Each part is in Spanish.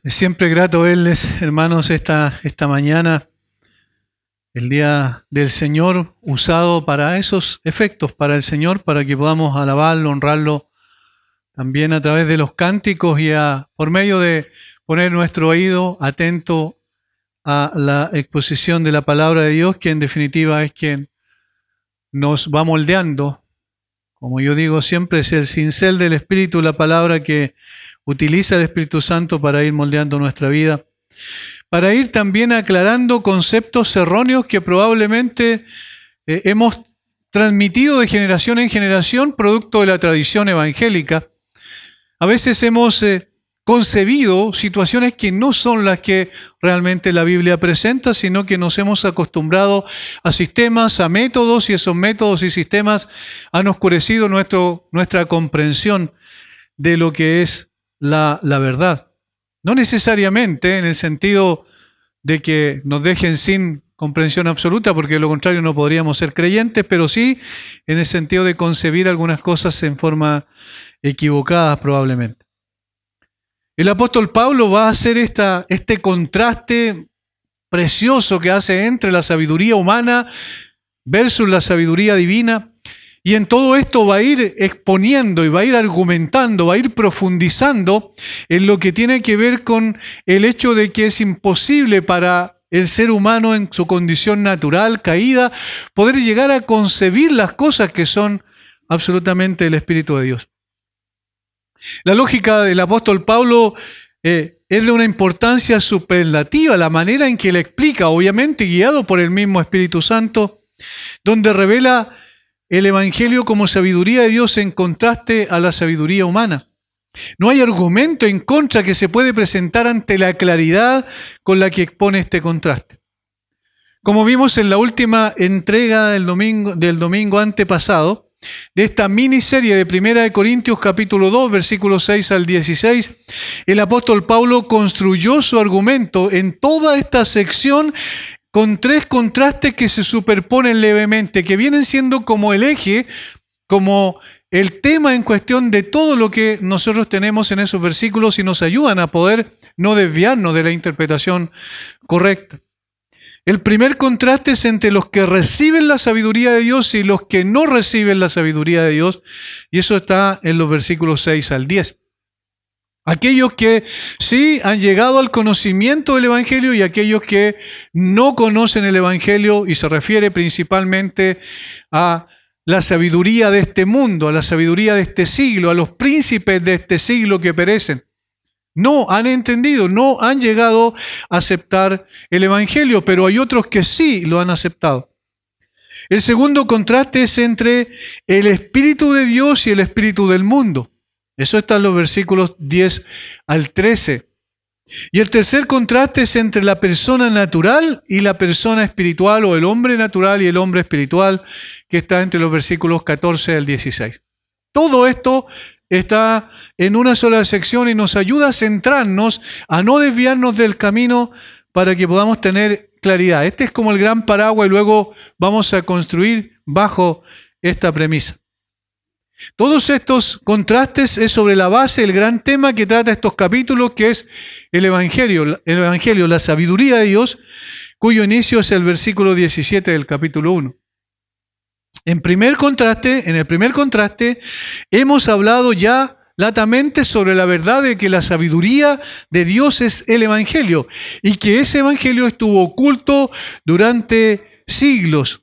Es siempre grato verles, hermanos, esta mañana, el día del Señor, usado para esos efectos, para el Señor, para que podamos alabarlo, honrarlo, también a través de los cánticos y por medio de poner nuestro oído atento a la exposición de la palabra de Dios, que en definitiva es quien nos va moldeando. Como yo digo siempre, es el cincel del Espíritu, la palabra que utiliza el Espíritu Santo para ir moldeando nuestra vida, para ir también aclarando conceptos erróneos que probablemente hemos transmitido de generación en generación, producto de la tradición evangélica. A veces hemos concebido situaciones que no son las que realmente la Biblia presenta, sino que nos hemos acostumbrado a sistemas, a métodos, y esos métodos y sistemas han oscurecido nuestra comprensión de lo que es la verdad. No necesariamente en el sentido de que nos dejen sin comprensión absoluta, porque de lo contrario no podríamos ser creyentes, pero sí en el sentido de concebir algunas cosas en forma equivocada probablemente. El apóstol Pablo va a hacer este contraste precioso que hace entre la sabiduría humana versus la sabiduría divina. Y en todo esto va a ir exponiendo y va a ir argumentando, va a ir profundizando en lo que tiene que ver con el hecho de que es imposible para el ser humano en su condición natural, caída, poder llegar a concebir las cosas que son absolutamente el Espíritu de Dios. La lógica del apóstol Pablo es de una importancia superlativa, la manera en que la explica, obviamente guiado por el mismo Espíritu Santo, donde revela el Evangelio como sabiduría de Dios en contraste a la sabiduría humana. No hay argumento en contra que se puede presentar ante la claridad con la que expone este contraste. Como vimos en la última entrega del domingo antepasado, de esta miniserie de 1 Corintios capítulo 2, versículos 6 al 16, el apóstol Pablo construyó su argumento en toda esta sección con tres contrastes que se superponen levemente, que vienen siendo como el eje, como el tema en cuestión de todo lo que nosotros tenemos en esos versículos y nos ayudan a poder no desviarnos de la interpretación correcta. El primer contraste es entre los que reciben la sabiduría de Dios y los que no reciben la sabiduría de Dios, y eso está en los versículos 6 al 10. Aquellos que sí han llegado al conocimiento del Evangelio y aquellos que no conocen el Evangelio, y se refiere principalmente a la sabiduría de este mundo, a la sabiduría de este siglo, a los príncipes de este siglo que perecen. No han entendido, no han llegado a aceptar el Evangelio, pero hay otros que sí lo han aceptado. El segundo contraste es entre el Espíritu de Dios y el Espíritu del mundo. Eso está en los versículos 10 al 13. Y el tercer contraste es entre la persona natural y la persona espiritual, o el hombre natural y el hombre espiritual, que está entre los versículos 14 al 16. Todo esto está en una sola sección y nos ayuda a centrarnos, a no desviarnos del camino para que podamos tener claridad. Este es como el gran paraguas y luego vamos a construir bajo esta premisa. Todos estos contrastes es sobre la base del gran tema que trata estos capítulos, que es el Evangelio, la sabiduría de Dios, cuyo inicio es el versículo 17 del capítulo 1. En el primer contraste, hemos hablado ya latamente sobre la verdad de que la sabiduría de Dios es el Evangelio y que ese Evangelio estuvo oculto durante siglos.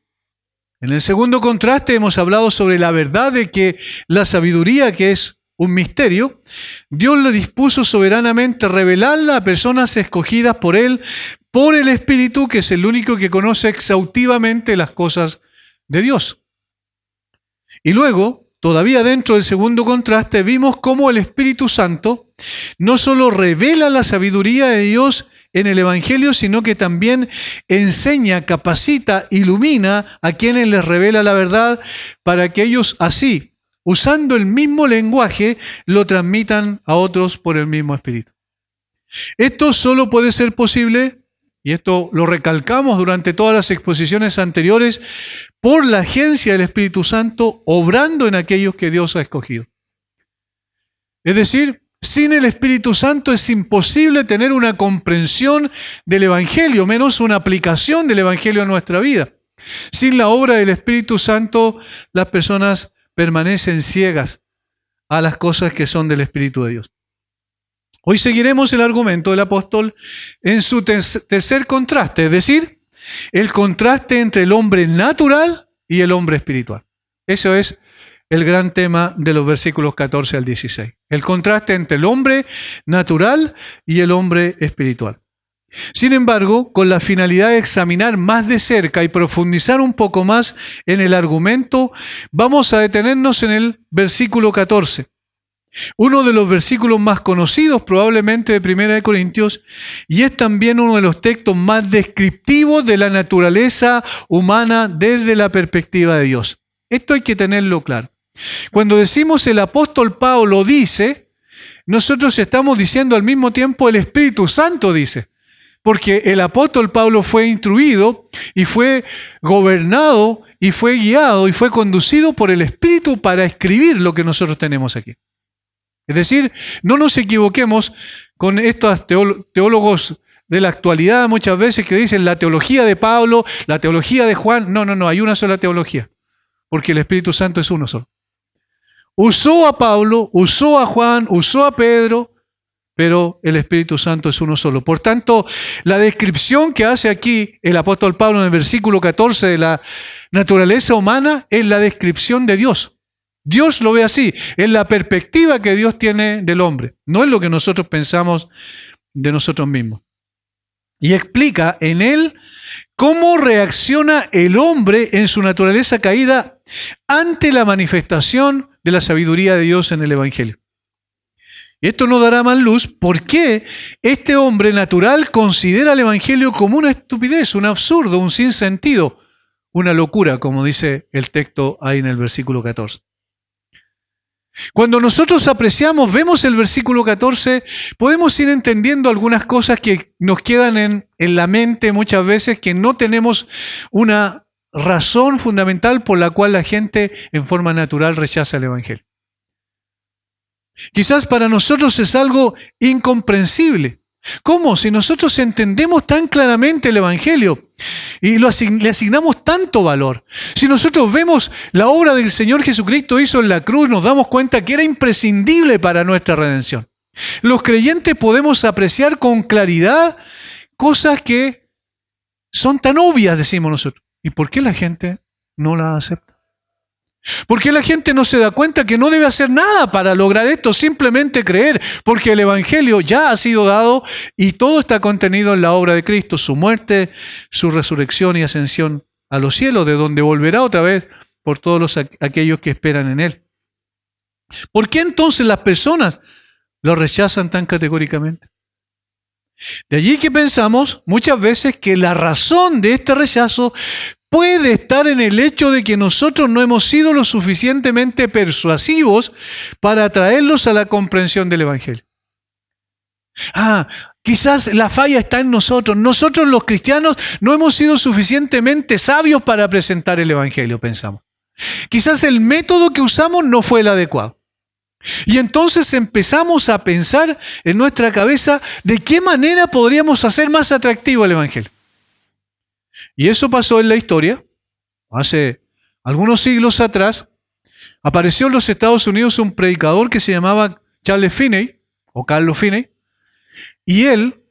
En el segundo contraste hemos hablado sobre la verdad de que la sabiduría, que es un misterio, Dios le dispuso soberanamente revelarla a personas escogidas por Él, por el Espíritu, que es el único que conoce exhaustivamente las cosas de Dios. Y luego, todavía dentro del segundo contraste, vimos cómo el Espíritu Santo no solo revela la sabiduría de Dios en el Evangelio, sino que también enseña, capacita, ilumina a quienes les revela la verdad para que ellos así, usando el mismo lenguaje, lo transmitan a otros por el mismo Espíritu. Esto solo puede ser posible, y esto lo recalcamos durante todas las exposiciones anteriores, por la agencia del Espíritu Santo obrando en aquellos que Dios ha escogido. Es decir, Sin el Espíritu Santo es imposible tener una comprensión del Evangelio, menos una aplicación del Evangelio a nuestra vida. Sin la obra del Espíritu Santo, las personas permanecen ciegas a las cosas que son del Espíritu de Dios. Hoy seguiremos el argumento del apóstol en su tercer contraste, es decir, el contraste entre el hombre natural y el hombre espiritual. Eso es el gran tema de los versículos 14 al 16. El contraste entre el hombre natural y el hombre espiritual. Sin embargo, con la finalidad de examinar más de cerca y profundizar un poco más en el argumento, vamos a detenernos en el versículo 14. Uno de los versículos más conocidos probablemente de 1 Corintios, y es también uno de los textos más descriptivos de la naturaleza humana desde la perspectiva de Dios. Esto hay que tenerlo claro. Cuando decimos el apóstol Pablo dice, nosotros estamos diciendo al mismo tiempo el Espíritu Santo dice, porque el apóstol Pablo fue instruido y fue gobernado y fue guiado y fue conducido por el Espíritu para escribir lo que nosotros tenemos aquí. Es decir, no nos equivoquemos con estos teólogos de la actualidad muchas veces que dicen la teología de Pablo, la teología de Juan. No, hay una sola teología, porque el Espíritu Santo es uno solo. Usó a Pablo, usó a Juan, usó a Pedro, pero el Espíritu Santo es uno solo. Por tanto, la descripción que hace aquí el apóstol Pablo en el versículo 14 de la naturaleza humana es la descripción de Dios. Dios lo ve así, es la perspectiva que Dios tiene del hombre, no es lo que nosotros pensamos de nosotros mismos. Y explica en él cómo reacciona el hombre en su naturaleza caída ante la manifestación de la sabiduría de Dios en el Evangelio. Y esto nos dará más luz por qué este hombre natural considera el Evangelio como una estupidez, un absurdo, un sinsentido, una locura, como dice el texto ahí en el versículo 14. Cuando nosotros apreciamos, vemos el versículo 14, podemos ir entendiendo algunas cosas que nos quedan en la mente muchas veces, que no tenemos una razón fundamental por la cual la gente en forma natural rechaza el Evangelio. Quizás para nosotros es algo incomprensible. ¿Cómo? Si nosotros entendemos tan claramente el Evangelio y le asignamos tanto valor. Si nosotros vemos la obra del Señor Jesucristo hizo en la cruz, nos damos cuenta que era imprescindible para nuestra redención. Los creyentes podemos apreciar con claridad cosas que son tan obvias, decimos nosotros. ¿Y por qué la gente no las acepta? ¿Por qué la gente no se da cuenta que no debe hacer nada para lograr esto? Simplemente creer, porque el Evangelio ya ha sido dado y todo está contenido en la obra de Cristo, su muerte, su resurrección y ascensión a los cielos, de donde volverá otra vez por todos aquellos que esperan en Él. ¿Por qué entonces las personas lo rechazan tan categóricamente? De allí que pensamos muchas veces que la razón de este rechazo puede estar en el hecho de que nosotros no hemos sido lo suficientemente persuasivos para atraerlos a la comprensión del Evangelio. Quizás la falla está en nosotros. Nosotros los cristianos no hemos sido suficientemente sabios para presentar el Evangelio, pensamos. Quizás el método que usamos no fue el adecuado. Y entonces empezamos a pensar en nuestra cabeza de qué manera podríamos hacer más atractivo el Evangelio. Y eso pasó en la historia. Hace algunos siglos atrás, apareció en los Estados Unidos un predicador que se llamaba Charles Finney, o Carlos Finney, y él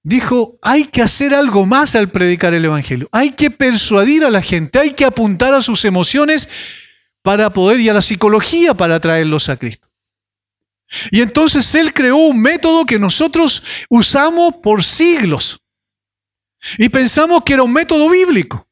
dijo, hay que hacer algo más al predicar el Evangelio. Hay que persuadir a la gente, hay que apuntar a sus emociones para poder, y a la psicología para atraerlos a Cristo. Y entonces él creó un método que nosotros usamos por siglos. Y pensamos que era un método bíblico.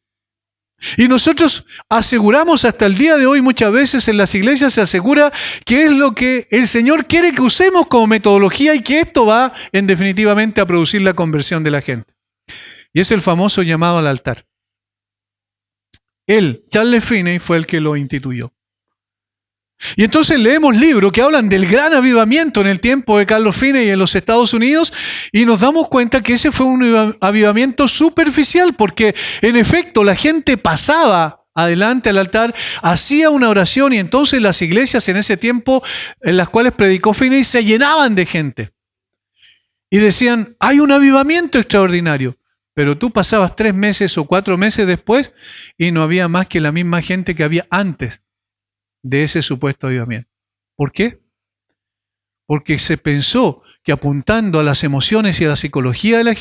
Y nosotros aseguramos hasta el día de hoy, muchas veces en las iglesias se asegura que es lo que el Señor quiere que usemos como metodología y que esto va en definitivamente a producir la conversión de la gente. Y es el famoso llamado al altar. Él, Charles Finney, fue el que lo instituyó. Y entonces leemos libros que hablan del gran avivamiento en el tiempo de Carlos Finney en los Estados Unidos y nos damos cuenta que ese fue un avivamiento superficial porque en efecto la gente pasaba adelante al altar, hacía una oración y entonces las iglesias en ese tiempo en las cuales predicó Finney se llenaban de gente. Y decían, hay un avivamiento extraordinario. Pero tú pasabas 3 meses o 4 meses después y no había más que la misma gente que había antes de ese supuesto avivamiento. ¿Por qué? Porque se pensó que apuntando a las emociones y a la psicología de la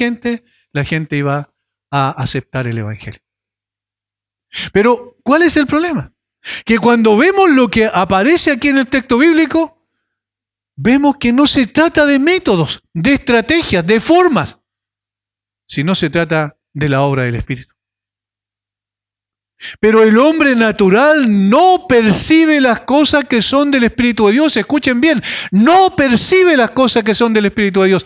gente iba a aceptar el Evangelio. Pero, ¿cuál es el problema? Que cuando vemos lo que aparece aquí en el texto bíblico, vemos que no se trata de métodos, de estrategias, de formas, sino se trata de la obra del Espíritu. Pero el hombre natural no percibe las cosas que son del Espíritu de Dios. Escuchen bien, no percibe las cosas que son del Espíritu de Dios.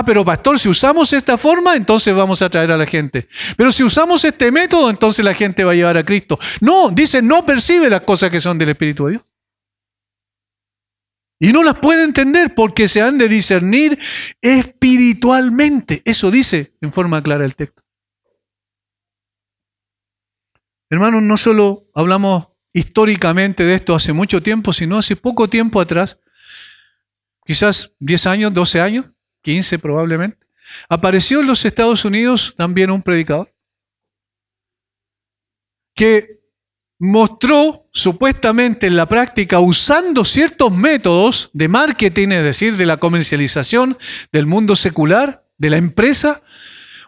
Pero pastor, si usamos esta forma, entonces vamos a atraer a la gente. Pero si usamos este método, entonces la gente va a llevar a Cristo. No, dice, no percibe las cosas que son del Espíritu de Dios. Y no las puede entender porque se han de discernir espiritualmente. Eso dice en forma clara el texto. Hermanos, no solo hablamos históricamente de esto hace mucho tiempo, sino hace poco tiempo atrás, quizás 10 años, 12 años, 15 probablemente, apareció en los Estados Unidos también un predicador que mostró supuestamente en la práctica, usando ciertos métodos de marketing, es decir, de la comercialización del mundo secular, de la empresa,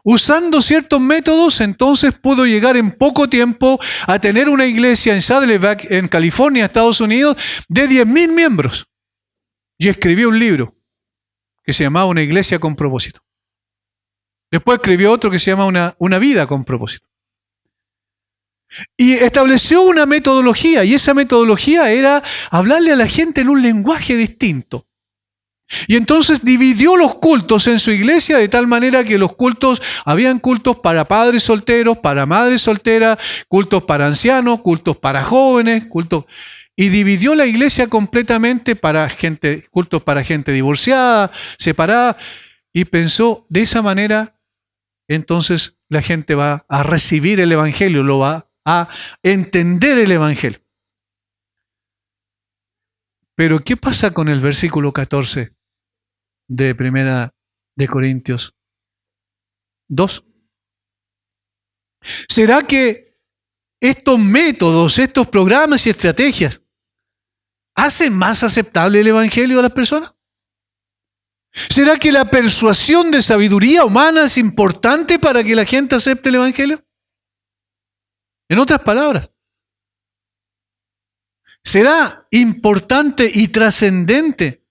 usando ciertos métodos, entonces pudo llegar en poco tiempo a tener una iglesia en Saddleback, en California, Estados Unidos, de 10.000 miembros. Y escribió un libro que se llamaba Una iglesia con propósito. Después escribió otro que se llama Una vida con propósito. Y estableció una metodología, y esa metodología era hablarle a la gente en un lenguaje distinto. Y entonces dividió los cultos en su iglesia de tal manera que habían cultos para padres solteros, para madres solteras, cultos para ancianos, cultos para jóvenes, y dividió la iglesia completamente cultos para gente divorciada, separada, y pensó, de esa manera, entonces la gente va a recibir el Evangelio, lo va a entender el Evangelio. Pero, ¿qué pasa con el versículo 14 de Primera de Corintios 2? ¿Será que estos métodos, estos programas y estrategias hacen más aceptable el Evangelio a las personas? ¿Será que la persuasión de sabiduría humana es importante para que la gente acepte el Evangelio? En otras palabras, ¿será importante y trascendente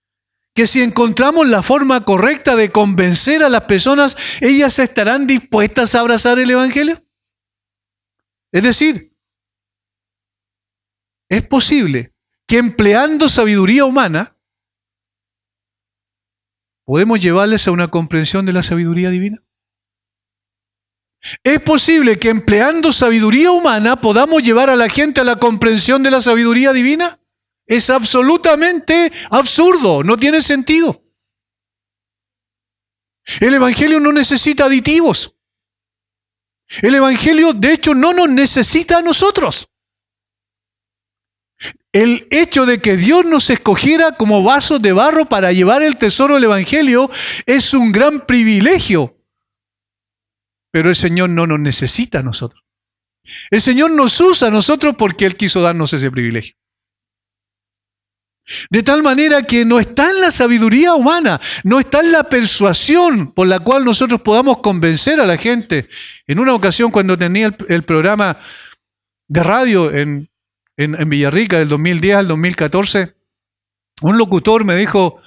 que si encontramos la forma correcta de convencer a las personas, ellas estarán dispuestas a abrazar el Evangelio? Es decir, es posible que empleando sabiduría humana podemos llevarles a una comprensión de la sabiduría divina. ¿Es posible que empleando sabiduría humana podamos llevar a la gente a la comprensión de la sabiduría divina? Es absolutamente absurdo, no tiene sentido. El Evangelio no necesita aditivos. El Evangelio, de hecho, no nos necesita a nosotros. El hecho de que Dios nos escogiera como vasos de barro para llevar el tesoro del Evangelio es un gran privilegio. Pero el Señor no nos necesita a nosotros. El Señor nos usa a nosotros porque Él quiso darnos ese privilegio. De tal manera que no está en la sabiduría humana, no está en la persuasión por la cual nosotros podamos convencer a la gente. En una ocasión, cuando tenía el programa de radio en Villarrica del 2010 al 2014, un locutor me dijo,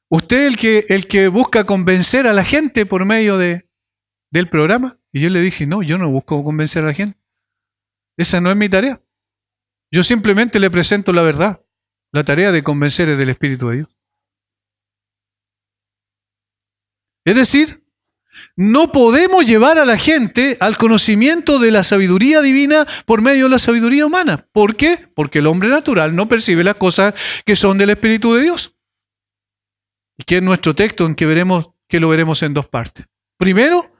¿usted el que busca convencer a la gente por medio del programa? Y yo le dije, no, yo no busco convencer a la gente. Esa no es mi tarea. Yo simplemente le presento la verdad. La tarea de convencer es del Espíritu de Dios. Es decir, no podemos llevar a la gente al conocimiento de la sabiduría divina por medio de la sabiduría humana. ¿Por qué? Porque el hombre natural no percibe las cosas que son del Espíritu de Dios. Y que es nuestro texto en que lo veremos en 2 partes. Primero,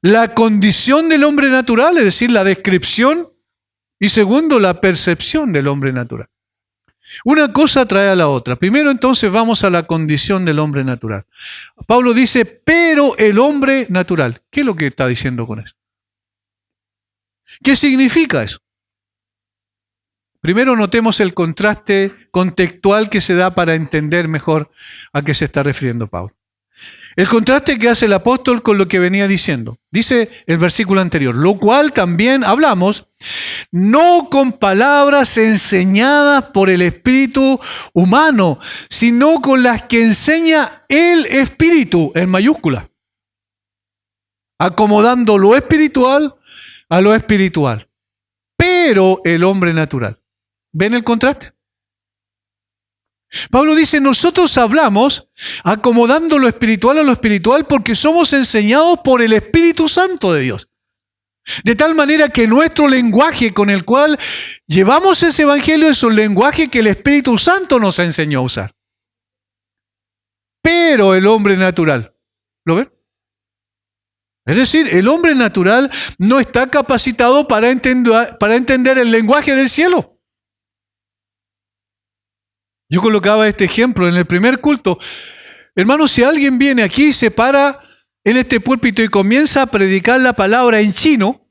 la condición del hombre natural, es decir, la descripción Y segundo, la percepción del hombre natural. Una cosa trae a la otra. Primero entonces vamos a la condición del hombre natural. Pablo dice, pero el hombre natural. ¿Qué es lo que está diciendo con eso? ¿Qué significa eso? Primero notemos el contraste contextual que se da para entender mejor a qué se está refiriendo Pablo. El contraste que hace el apóstol con lo que venía diciendo. Dice el versículo anterior, lo cual también hablamos, no con palabras enseñadas por el espíritu humano, sino con las que enseña el espíritu, en mayúscula, acomodando lo espiritual a lo espiritual. Pero el hombre natural. ¿Ven el contraste? Pablo dice, nosotros hablamos acomodando lo espiritual a lo espiritual porque somos enseñados por el Espíritu Santo de Dios. De tal manera que nuestro lenguaje con el cual llevamos ese evangelio es un lenguaje que el Espíritu Santo nos enseñó a usar. Pero el hombre natural, ¿lo ven? Es decir, el hombre natural no está capacitado para entender el lenguaje del cielo. Yo colocaba este ejemplo en el primer culto. Hermanos, si alguien viene aquí, se para en este púlpito y comienza a predicar la palabra en chino,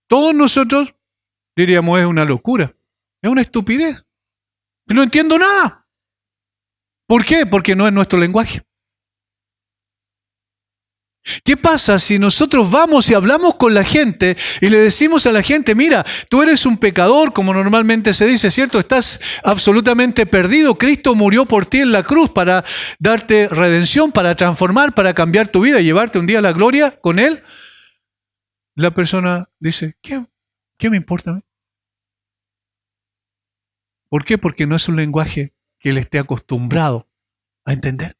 todos nosotros diríamos es una locura, es una estupidez. No entiendo nada. ¿Por qué? Porque no es nuestro lenguaje. ¿Qué pasa si nosotros vamos y hablamos con la gente y le decimos a la gente, mira, tú eres un pecador, como normalmente se dice, ¿cierto? Estás absolutamente perdido. Cristo murió por ti en la cruz para darte redención, para transformar, para cambiar tu vida y llevarte un día a la gloria con Él. La persona dice, ¿qué me importa a mí? ¿Por qué? Porque no es un lenguaje que él esté acostumbrado a entender.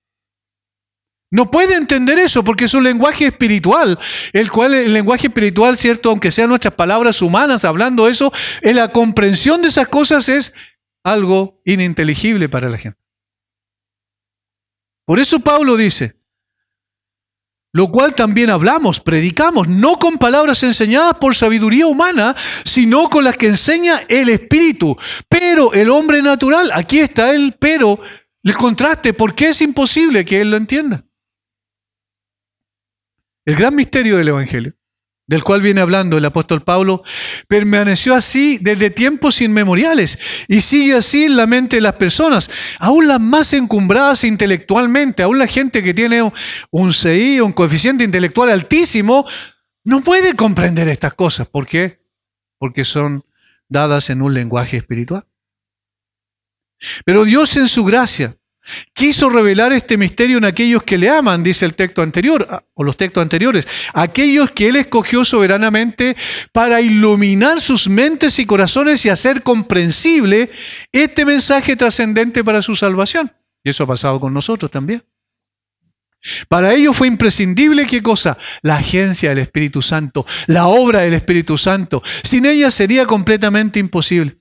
No puede entender eso porque es un lenguaje espiritual, el lenguaje espiritual, cierto, aunque sean nuestras palabras humanas hablando eso, en la comprensión de esas cosas es algo ininteligible para la gente. Por eso Pablo dice, lo cual también hablamos, predicamos, no con palabras enseñadas por sabiduría humana, sino con las que enseña el Espíritu. Pero el hombre natural, aquí está el pero, el contraste, porque es imposible que él lo entienda. El gran misterio del Evangelio, del cual viene hablando el apóstol Pablo, permaneció así desde tiempos inmemoriales y sigue así en la mente de las personas, aún las más encumbradas intelectualmente, aún la gente que tiene un CI, un coeficiente intelectual altísimo, no puede comprender estas cosas. ¿Por qué? Porque son dadas en un lenguaje espiritual. Pero Dios en su gracia quiso revelar este misterio en aquellos que le aman, dice el texto anterior, o los textos anteriores, aquellos que Él escogió soberanamente para iluminar sus mentes y corazones y hacer comprensible este mensaje trascendente para su salvación. Y eso ha pasado con nosotros también. Para ello fue imprescindible, ¿qué cosa? La agencia del Espíritu Santo, la obra del Espíritu Santo. Sin ella sería completamente imposible.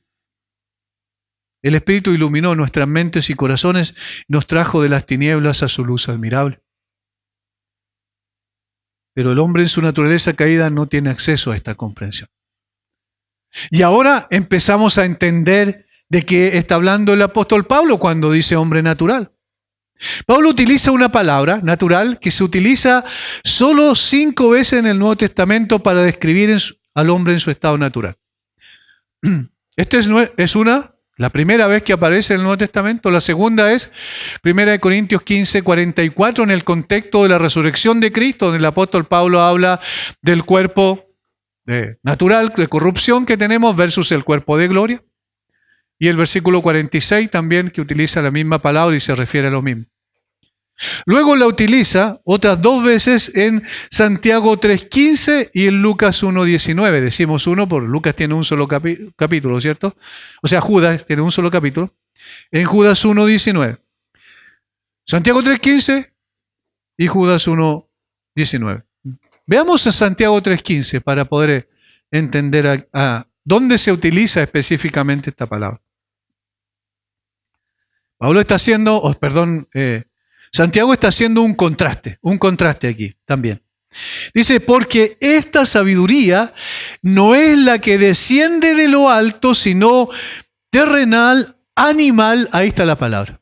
El Espíritu iluminó nuestras mentes y corazones, nos trajo de las tinieblas a su luz admirable. Pero el hombre en su naturaleza caída no tiene acceso a esta comprensión. Y ahora empezamos a entender de qué está hablando el apóstol Pablo cuando dice hombre natural. Pablo utiliza una palabra, natural, que se utiliza solo 5 veces en el Nuevo Testamento para describir al hombre en su estado natural. Esta es la primera vez que aparece en el Nuevo Testamento. La segunda es 1 Corintios 15, 44, en el contexto de la resurrección de Cristo, donde el apóstol Pablo habla del cuerpo natural, de corrupción que tenemos, versus el cuerpo de gloria. Y el versículo 46 también, que utiliza la misma palabra y se refiere a lo mismo. Luego la utiliza otras 2 veces en Santiago 3.15 y en Lucas 1.19. Decimos uno porque Lucas tiene un solo capítulo, ¿cierto? O sea, Judas tiene un solo capítulo. En Judas 1.19. Santiago 3.15 y Judas 1.19. Veamos a Santiago 3.15 para poder entender a dónde se utiliza específicamente esta palabra. Santiago está haciendo un contraste aquí también. Dice, porque esta sabiduría no es la que desciende de lo alto, sino terrenal, animal, ahí está la palabra.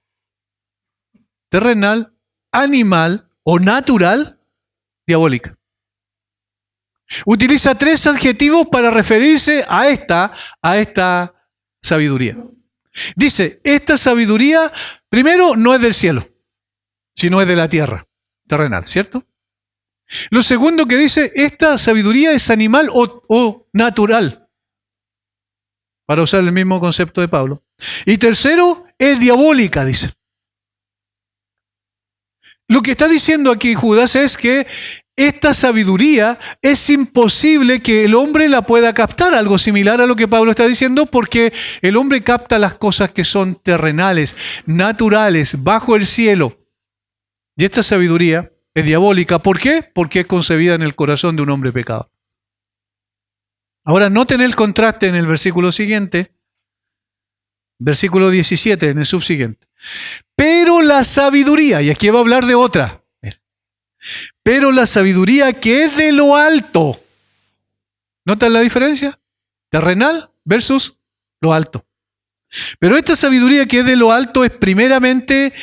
Terrenal, animal o natural, diabólica. Utiliza 3 adjetivos para referirse a esta sabiduría. Dice, esta sabiduría, primero, no es del cielo, sino es de la tierra, terrenal, ¿cierto? Lo segundo que dice, esta sabiduría es animal o natural, para usar el mismo concepto de Pablo. Y tercero, es diabólica, dice. Lo que está diciendo aquí Judas es que esta sabiduría es imposible que el hombre la pueda captar, algo similar a lo que Pablo está diciendo, porque el hombre capta las cosas que son terrenales, naturales, bajo el cielo. Y esta sabiduría es diabólica. ¿Por qué? Porque es concebida en el corazón de un hombre pecador. Ahora, noten el contraste en el versículo siguiente, versículo 17, en el subsiguiente. Pero la sabiduría, y aquí va a hablar de otra, pero la sabiduría que es de lo alto. ¿Notan la diferencia? Terrenal versus lo alto. Pero esta sabiduría que es de lo alto es primeramente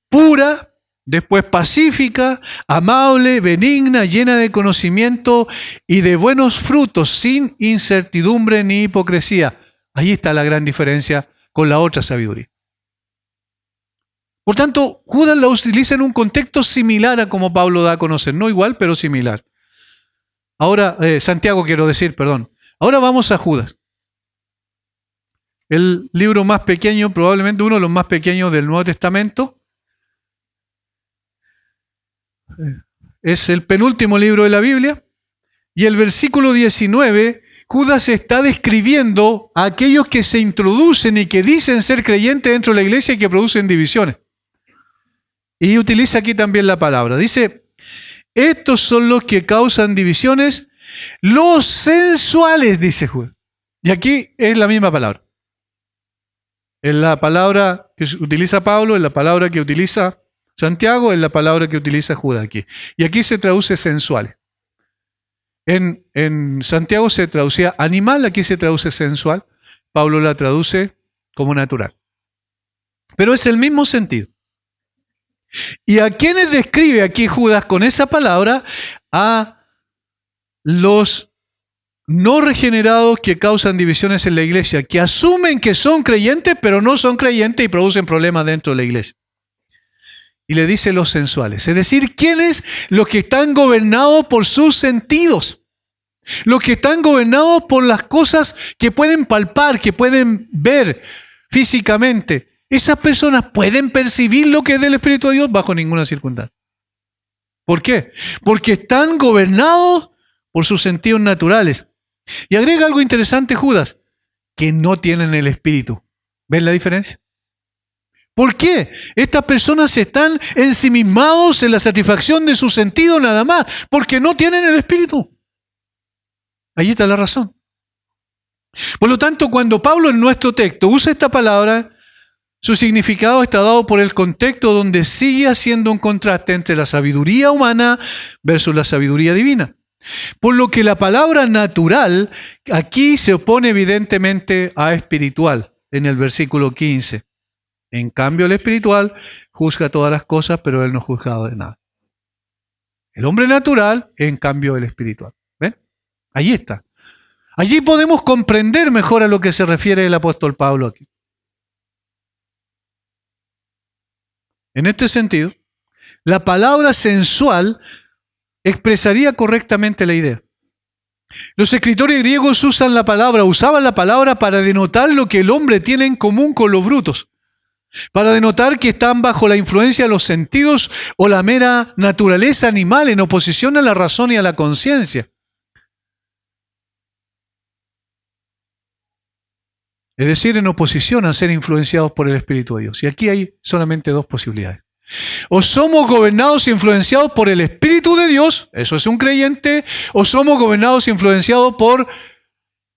pura, después pacífica, amable, benigna, llena de conocimiento y de buenos frutos, sin incertidumbre ni hipocresía. Ahí está la gran diferencia con la otra sabiduría. Por tanto, Judas la utiliza en un contexto similar a como Pablo da a conocer. No igual, pero similar. Ahora, Santiago quiero decir, perdón. Ahora vamos a Judas. El libro más pequeño, probablemente uno de los más pequeños del Nuevo Testamento. Es el penúltimo libro de la Biblia. Y el versículo 19, Judas está describiendo a aquellos que se introducen y que dicen ser creyentes dentro de la iglesia y que producen divisiones. Y utiliza aquí también la palabra. Dice, estos son los que causan divisiones, los sensuales, dice Judas. Y aquí es la misma palabra. Es la palabra que utiliza Pablo, es la palabra que utiliza Santiago, es la palabra que utiliza Judas aquí. Y aquí se traduce sensuales. En Santiago se traducía animal, aquí se traduce sensual. Pablo la traduce como natural. Pero es el mismo sentido. ¿Y a quiénes describe aquí Judas con esa palabra? A los no regenerados que causan divisiones en la iglesia, que asumen que son creyentes, pero no son creyentes y producen problemas dentro de la iglesia. Y le dice los sensuales. Es decir, ¿quiénes? Los que están gobernados por sus sentidos. Los que están gobernados por las cosas que pueden palpar, que pueden ver físicamente. Esas personas pueden percibir lo que es del Espíritu de Dios bajo ninguna circunstancia. ¿Por qué? Porque están gobernados por sus sentidos naturales. Y agrega algo interesante Judas, que no tienen el Espíritu. ¿Ven la diferencia? ¿Por qué? Estas personas están ensimismados en la satisfacción de su sentido nada más, porque no tienen el Espíritu. Ahí está la razón. Por lo tanto, cuando Pablo en nuestro texto usa esta palabra, su significado está dado por el contexto donde sigue haciendo un contraste entre la sabiduría humana versus la sabiduría divina. Por lo que la palabra natural aquí se opone evidentemente a espiritual, en el versículo 15. En cambio, el espiritual juzga todas las cosas, pero él no juzga de nada. El hombre natural, en cambio, el espiritual. ¿Ven? Allí está. Allí podemos comprender mejor a lo que se refiere el apóstol Pablo aquí. En este sentido, la palabra sensual expresaría correctamente la idea. Los escritores griegos usaban la palabra para denotar lo que el hombre tiene en común con los brutos, para denotar que están bajo la influencia de los sentidos o la mera naturaleza animal en oposición a la razón y a la conciencia. Es decir, en oposición a ser influenciados por el Espíritu de Dios. Y aquí hay solamente dos posibilidades. O somos gobernados e influenciados por el Espíritu de Dios, eso es un creyente, o somos gobernados e influenciados por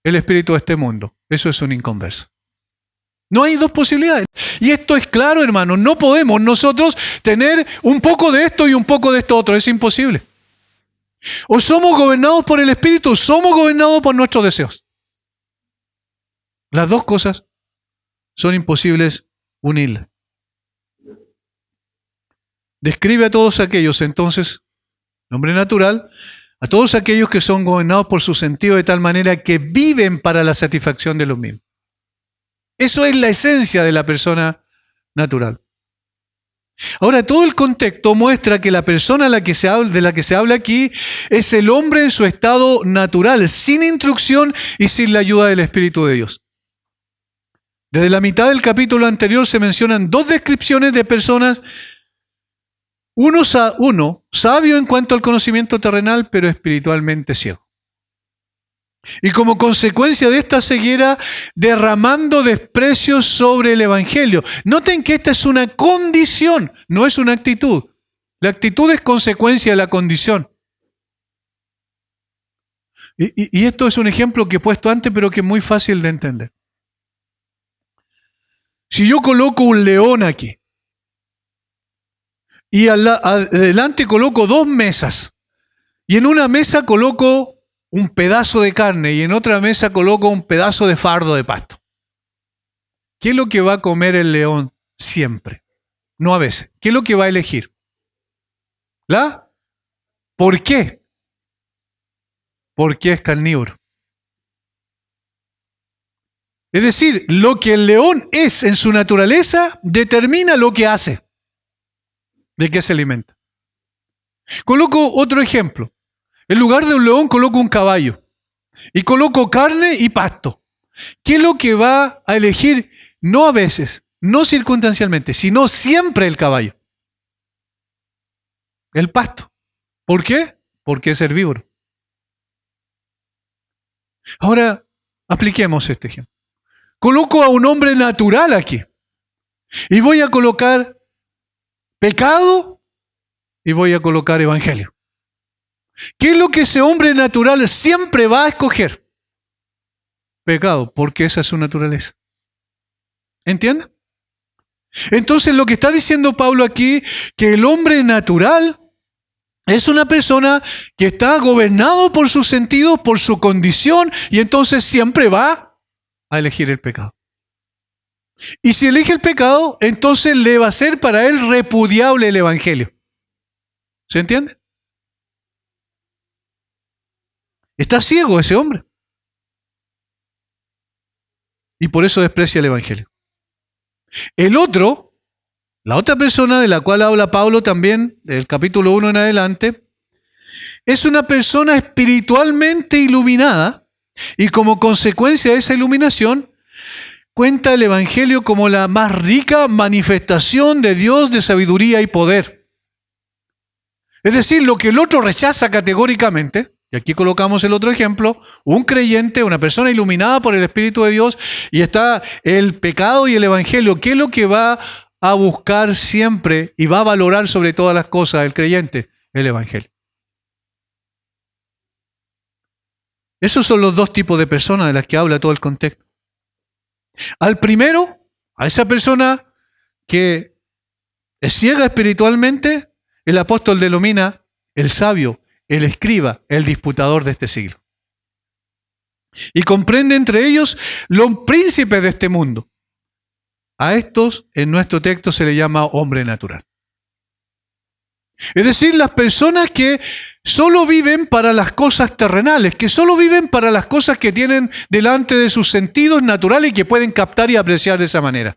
el espíritu de este mundo, eso es un inconverso. No hay dos posibilidades. Y esto es claro, hermano, no podemos nosotros tener un poco de esto y un poco de esto otro, es imposible. O somos gobernados por el Espíritu, o somos gobernados por nuestros deseos. Las dos cosas son imposibles unirlas. Describe a todos aquellos, entonces, el hombre natural, a todos aquellos que son gobernados por su sentido de tal manera que viven para la satisfacción de los mismos. Eso es la esencia de la persona natural. Ahora, todo el contexto muestra que la persona de la que se habla aquí es el hombre en su estado natural, sin instrucción y sin la ayuda del Espíritu de Dios. Desde la mitad del capítulo anterior se mencionan dos descripciones de personas. Uno sabio en cuanto al conocimiento terrenal, pero espiritualmente ciego. Y como consecuencia de esta ceguera, derramando desprecio sobre el Evangelio. Noten que esta es una condición, no es una actitud. La actitud es consecuencia de la condición. Y esto es un ejemplo que he puesto antes, pero que es muy fácil de entender. Si yo coloco un león aquí, y adelante coloco dos mesas, y en una mesa coloco un pedazo de carne y en otra mesa coloco un pedazo de fardo de pasto. ¿Qué es lo que va a comer el león siempre? No a veces. ¿Qué es lo que va a elegir? ¿Por qué? Porque es carnívoro. Es decir, lo que el león es en su naturaleza determina lo que hace. ¿De qué se alimenta? Coloco otro ejemplo. En lugar de un león coloco un caballo. Y coloco carne y pasto. ¿Qué es lo que va a elegir? No a veces, no circunstancialmente, sino siempre el caballo. El pasto. ¿Por qué? Porque es herbívoro. Ahora, apliquemos este ejemplo. Coloco a un hombre natural aquí. Y voy a colocar pecado y voy a colocar evangelio. ¿Qué es lo que ese hombre natural siempre va a escoger? Pecado, porque esa es su naturaleza. ¿Entienden? Entonces lo que está diciendo Pablo aquí, que el hombre natural es una persona que está gobernado por sus sentidos, por su condición, y entonces siempre va a elegir el pecado. Y si elige el pecado, entonces le va a ser para él repudiable el evangelio. ¿Se entiende? Está ciego ese hombre. Y por eso desprecia el evangelio. El otro, la otra persona de la cual habla Pablo también, del capítulo 1 en adelante, es una persona espiritualmente iluminada y como consecuencia de esa iluminación, cuenta el evangelio como la más rica manifestación de Dios de sabiduría y poder. Es decir, lo que el otro rechaza categóricamente, y aquí colocamos el otro ejemplo, un creyente, una persona iluminada por el Espíritu de Dios, y está el pecado y el evangelio. ¿Qué es lo que va a buscar siempre y va a valorar sobre todas las cosas el creyente? El evangelio. Esos son los dos tipos de personas de las que habla todo el contexto. Al primero, a esa persona que es ciega espiritualmente, el apóstol denomina el sabio, el escriba, el disputador de este siglo. Y comprende entre ellos los príncipes de este mundo. A estos, en nuestro texto, se le llama hombre natural. Es decir, las personas que solo viven para las cosas terrenales, que solo viven para las cosas que tienen delante de sus sentidos naturales y que pueden captar y apreciar de esa manera.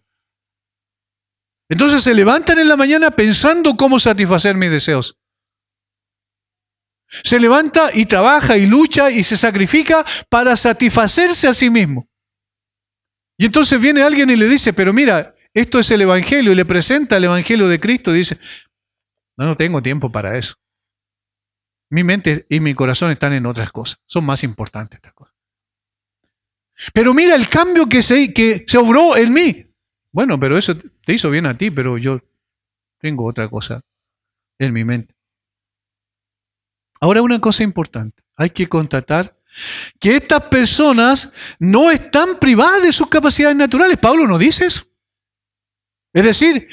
Entonces se levantan en la mañana pensando cómo satisfacer mis deseos. Se levanta y trabaja y lucha y se sacrifica para satisfacerse a sí mismo. Y entonces viene alguien y le dice, pero mira, esto es el Evangelio, y le presenta el Evangelio de Cristo y dice, no tengo tiempo para eso. Mi mente y mi corazón están en otras cosas, son más importantes estas cosas. Pero mira el cambio que se obró en mí. Bueno, pero eso te hizo bien a ti, pero yo tengo otra cosa en mi mente. Ahora una cosa importante, hay que constatar que estas personas no están privadas de sus capacidades naturales. Pablo no dice eso. Es decir,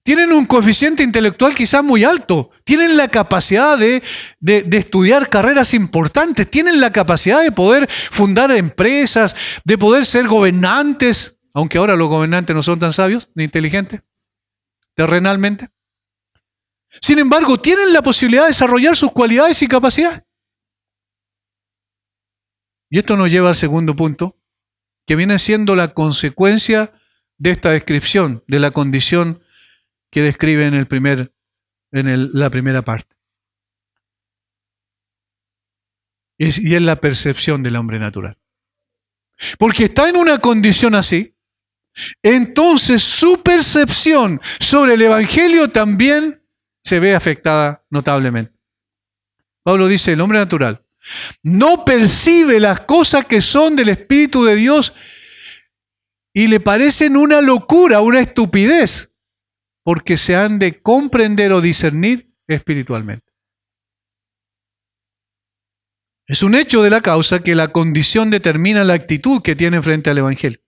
tienen un coeficiente intelectual quizás muy alto, tienen la capacidad de estudiar carreras importantes, tienen la capacidad de poder fundar empresas, de poder ser gobernantes, aunque ahora los gobernantes no son tan sabios ni inteligentes, terrenalmente. Sin embargo, tienen la posibilidad de desarrollar sus cualidades y capacidades. Y esto nos lleva al segundo punto, que viene siendo la consecuencia de esta descripción de la condición que describe en la primera parte. Y es la percepción del hombre natural. Porque está en una condición así, entonces su percepción sobre el Evangelio también se ve afectada notablemente. Pablo dice, el hombre natural no percibe las cosas que son del Espíritu de Dios y le parecen una locura, una estupidez, porque se han de comprender o discernir espiritualmente. Es un hecho de la causa que la condición determina la actitud que tiene frente al Evangelio.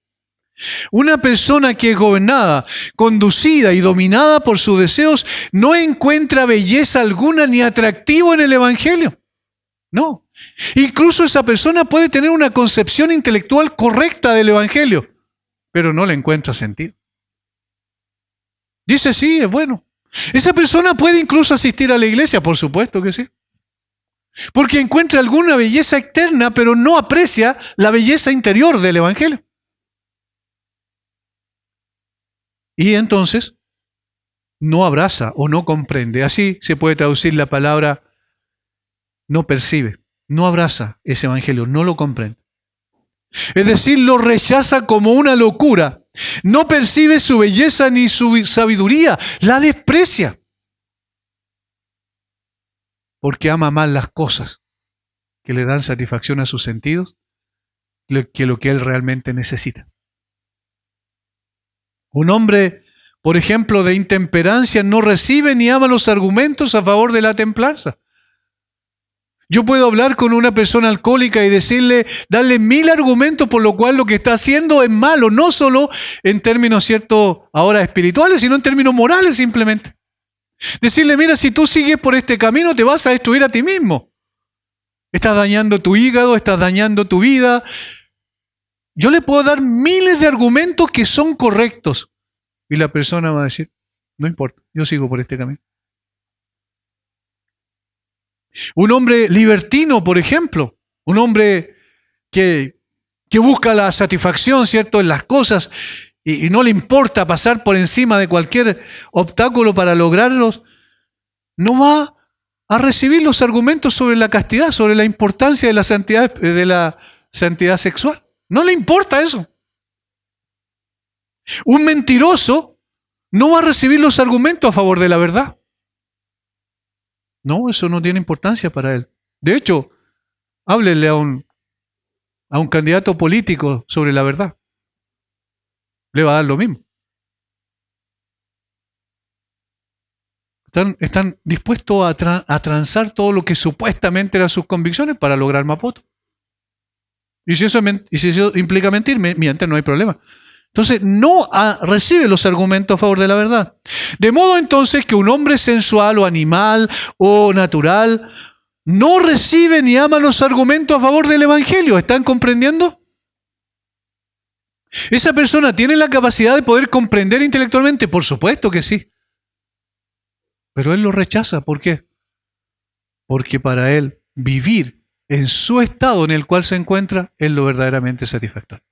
Una persona que es gobernada, conducida y dominada por sus deseos no encuentra belleza alguna ni atractivo en el Evangelio. No. Incluso esa persona puede tener una concepción intelectual correcta del Evangelio, pero no le encuentra sentido. Dice, sí, es bueno. Esa persona puede incluso asistir a la iglesia, por supuesto que sí. Porque encuentra alguna belleza externa, pero no aprecia la belleza interior del Evangelio. Y entonces no abraza o no comprende. Así se puede traducir la palabra no percibe, no abraza ese Evangelio, no lo comprende. Es decir, lo rechaza como una locura. No percibe su belleza ni su sabiduría, la desprecia. Porque ama más las cosas que le dan satisfacción a sus sentidos que lo que él realmente necesita. Un hombre, por ejemplo, de intemperancia no recibe ni ama los argumentos a favor de la templanza. Yo puedo hablar con una persona alcohólica y darle 1000 argumentos por lo cual lo que está haciendo es malo, no solo en términos, cierto, ahora espirituales, sino en términos morales simplemente. Decirle, mira, si tú sigues por este camino te vas a destruir a ti mismo. Estás dañando tu hígado, estás dañando tu vida. Yo le puedo dar miles de argumentos que son correctos. Y la persona va a decir, no importa, yo sigo por este camino. Un hombre libertino, por ejemplo, un hombre que busca la satisfacción, ¿cierto?, en las cosas y no le importa pasar por encima de cualquier obstáculo para lograrlos, no va a recibir los argumentos sobre la castidad, sobre la importancia de la santidad sexual. No le importa eso. Un mentiroso no va a recibir los argumentos a favor de la verdad. No, eso no tiene importancia para él. De hecho, háblele a un candidato político sobre la verdad. Le va a dar lo mismo. Están dispuestos a transar todo lo que supuestamente eran sus convicciones para lograr más votos. Y si eso implica mentir, miente, no hay problema. Entonces, no recibe los argumentos a favor de la verdad. De modo entonces que un hombre sensual o animal o natural no recibe ni ama los argumentos a favor del Evangelio. ¿Están comprendiendo? ¿Esa persona tiene la capacidad de poder comprender intelectualmente? Por supuesto que sí. Pero él lo rechaza. ¿Por qué? Porque para él vivir en su estado en el cual se encuentra es lo verdaderamente satisfactorio.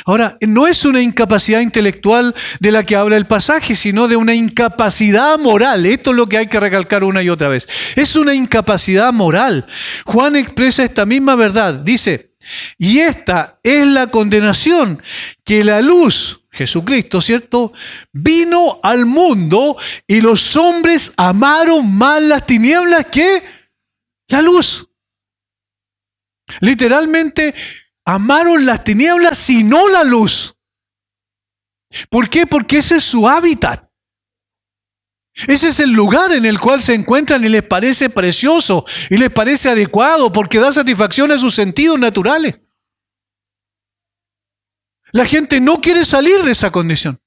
Ahora, no es una incapacidad intelectual de la que habla el pasaje, sino de una incapacidad moral. Esto es lo que hay que recalcar una y otra vez. Es una incapacidad moral. Juan expresa esta misma verdad. Dice, y esta es la condenación, que la luz, Jesucristo, ¿cierto?, vino al mundo y los hombres amaron más las tinieblas que la luz. Literalmente, amaron las tinieblas y no la luz. ¿Por qué? Porque ese es su hábitat. Ese es el lugar en el cual se encuentran y les parece precioso y les parece adecuado porque da satisfacción a sus sentidos naturales. La gente no quiere salir de esa condición.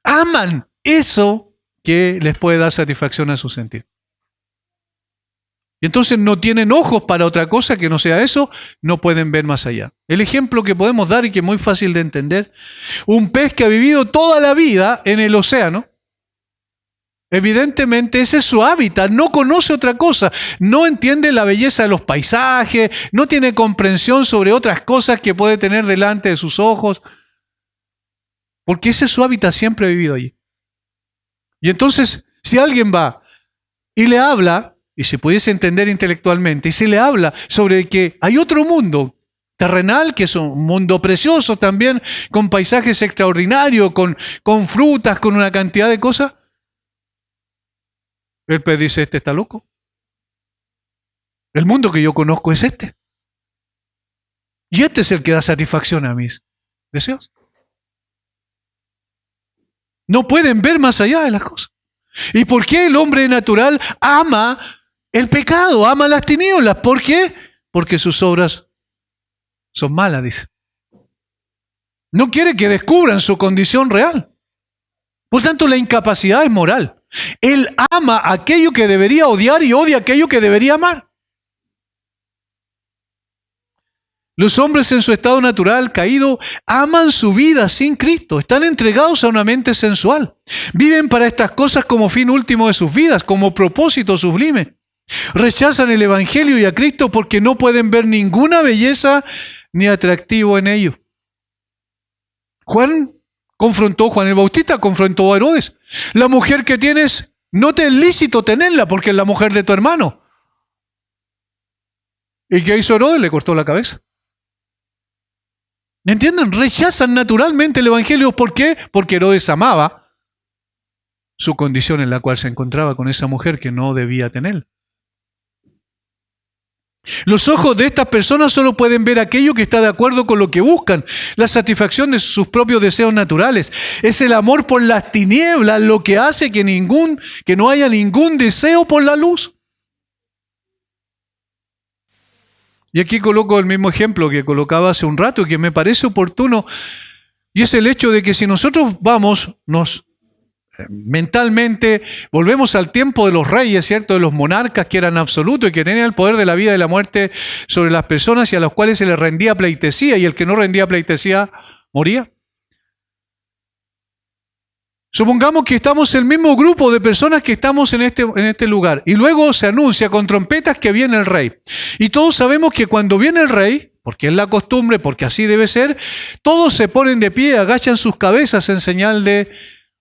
aman eso que les puede dar satisfacción a su sentido. Y entonces no tienen ojos para otra cosa que no sea eso, no pueden ver más allá. El ejemplo que podemos dar y que es muy fácil de entender, un pez que ha vivido toda la vida en el océano, evidentemente ese es su hábitat, no conoce otra cosa, no entiende la belleza de los paisajes, no tiene comprensión sobre otras cosas que puede tener delante de sus ojos, porque ese es su hábitat, siempre ha vivido allí. Y entonces, si alguien va y le habla, y se pudiese entender intelectualmente, y se le habla sobre que hay otro mundo terrenal, que es un mundo precioso también, con paisajes extraordinarios, con frutas, con una cantidad de cosas, el pez dice, este está loco. El mundo que yo conozco es este. Y este es el que da satisfacción a mis deseos. No pueden ver más allá de las cosas. ¿Y por qué el hombre natural ama el pecado, ama las tinieblas? ¿Por qué? Porque sus obras son malas, dice. No quiere que descubran su condición real. Por tanto, la incapacidad es moral. Él ama aquello que debería odiar y odia aquello que debería amar. Los hombres en su estado natural caído aman su vida sin Cristo, están entregados a una mente sensual. Viven para estas cosas como fin último de sus vidas, como propósito sublime. Rechazan el Evangelio y a Cristo porque no pueden ver ninguna belleza ni atractivo en ello. Juan el Bautista confrontó a Herodes. La mujer que tienes, no te es lícito tenerla porque es la mujer de tu hermano. ¿Y qué hizo Herodes? Le cortó la cabeza. ¿Me entienden? Rechazan naturalmente el Evangelio. ¿Por qué? Porque Herodes amaba su condición en la cual se encontraba con esa mujer que no debía tener. Los ojos de estas personas solo pueden ver aquello que está de acuerdo con lo que buscan, la satisfacción de sus propios deseos naturales. Es el amor por las tinieblas lo que hace que no haya ningún deseo por la luz. Y aquí coloco el mismo ejemplo que colocaba hace un rato, que me parece oportuno, y es el hecho de que si nosotros mentalmente volvemos al tiempo de los reyes, ¿cierto? De los monarcas que eran absolutos y que tenían el poder de la vida y la muerte sobre las personas y a los cuales se les rendía pleitesía, y el que no rendía pleitesía moría. Supongamos que estamos en el mismo grupo de personas que estamos en este lugar, y luego se anuncia con trompetas que viene el rey. Y todos sabemos que cuando viene el rey, porque es la costumbre, porque así debe ser, todos se ponen de pie, agachan sus cabezas en señal de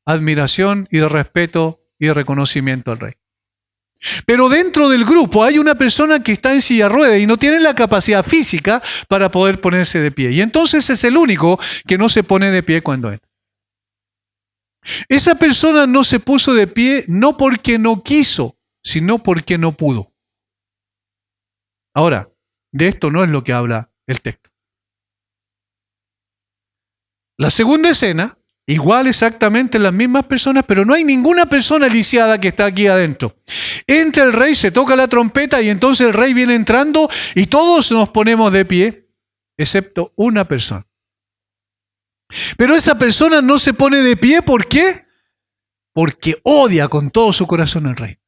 admiración y de respeto y de reconocimiento al rey. Pero dentro del grupo hay una persona que está en silla de ruedas y no tiene la capacidad física para poder ponerse de pie. Y entonces es el único que no se pone de pie cuando entra. Esa persona no se puso de pie no porque no quiso, sino porque no pudo. Ahora, de esto no es lo que habla el texto. La segunda escena, igual exactamente las mismas personas, pero no hay ninguna persona lisiada que está aquí adentro. Entra el rey, se toca la trompeta y entonces el rey viene entrando y todos nos ponemos de pie, excepto una persona. Pero esa persona no se pone de pie, ¿por qué? Porque odia con todo su corazón al rey.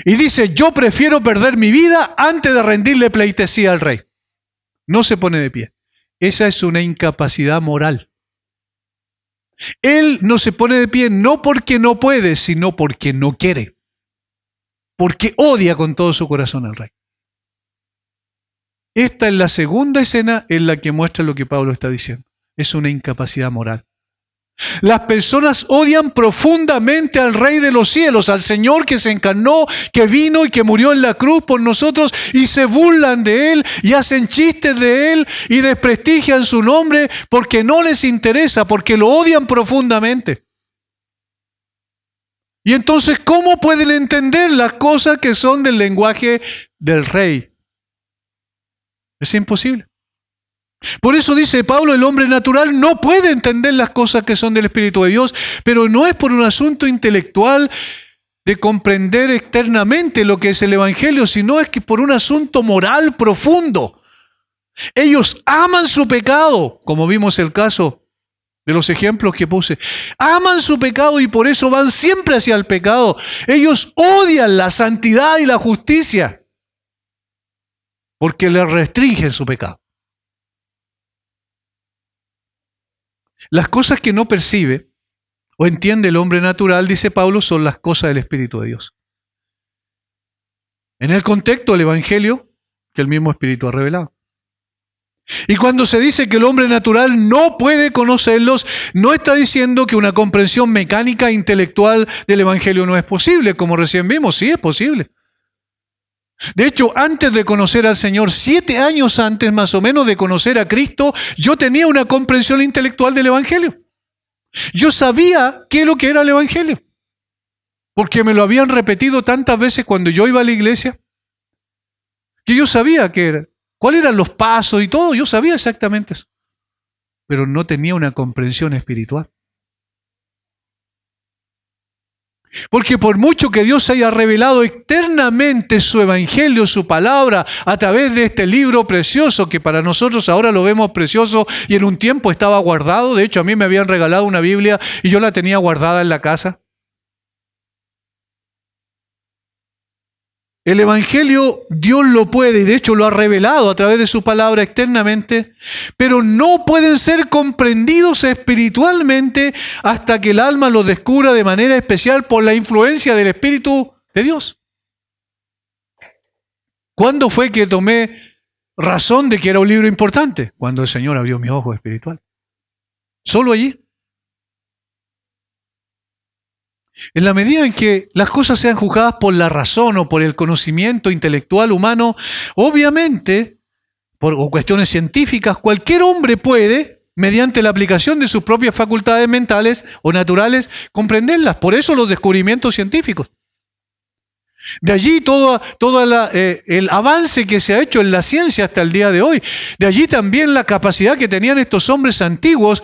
Y dice, yo prefiero perder mi vida antes de rendirle pleitesía al rey. No se pone de pie. Esa es una incapacidad moral. Él no se pone de pie no porque no puede, sino porque no quiere. Porque odia con todo su corazón al rey. Esta es la segunda escena en la que muestra lo que Pablo está diciendo. Es una incapacidad moral. Las personas odian profundamente al Rey de los cielos, al Señor que se encarnó, que vino y que murió en la cruz por nosotros, y se burlan de Él y hacen chistes de Él y desprestigian su nombre porque no les interesa, porque lo odian profundamente. Y entonces, ¿cómo pueden entender las cosas que son del lenguaje del Rey? Es imposible. Por eso dice Pablo, el hombre natural no puede entender las cosas que son del Espíritu de Dios, pero no es por un asunto intelectual de comprender externamente lo que es el Evangelio, sino es que por un asunto moral profundo. Ellos aman su pecado, como vimos el caso de los ejemplos que puse, aman su pecado y por eso van siempre hacia el pecado. Ellos odian la santidad y la justicia porque les restringen su pecado. Las cosas que no percibe o entiende el hombre natural, dice Pablo, son las cosas del Espíritu de Dios. En el contexto del Evangelio que el mismo Espíritu ha revelado. Y cuando se dice que el hombre natural no puede conocerlos, no está diciendo que una comprensión mecánica e intelectual del Evangelio no es posible, como recién vimos, sí es posible. De hecho, antes de conocer al Señor, 7 años antes más o menos de conocer a Cristo, yo tenía una comprensión intelectual del Evangelio. Yo sabía qué es lo que era el Evangelio, porque me lo habían repetido tantas veces cuando yo iba a la iglesia, que yo sabía qué era, cuáles eran los pasos y todo, yo sabía exactamente eso, pero no tenía una comprensión espiritual. Porque por mucho que Dios haya revelado eternamente su evangelio, su palabra, a través de este libro precioso, que para nosotros ahora lo vemos precioso y en un tiempo estaba guardado, de hecho a mí me habían regalado una Biblia y yo la tenía guardada en la casa. El evangelio Dios lo puede y de hecho lo ha revelado a través de su palabra externamente, pero no pueden ser comprendidos espiritualmente hasta que el alma los descubra de manera especial por la influencia del Espíritu de Dios. ¿Cuándo fue que tomé razón de que era un libro importante? Cuando el Señor abrió mis ojos espirituales. Solo allí. En la medida en que las cosas sean juzgadas por la razón o por el conocimiento intelectual humano, obviamente, por cuestiones científicas, cualquier hombre puede, mediante la aplicación de sus propias facultades mentales o naturales, comprenderlas. Por eso los descubrimientos científicos. De allí todo el avance que se ha hecho en la ciencia hasta el día de hoy. De allí también la capacidad que tenían estos hombres antiguos.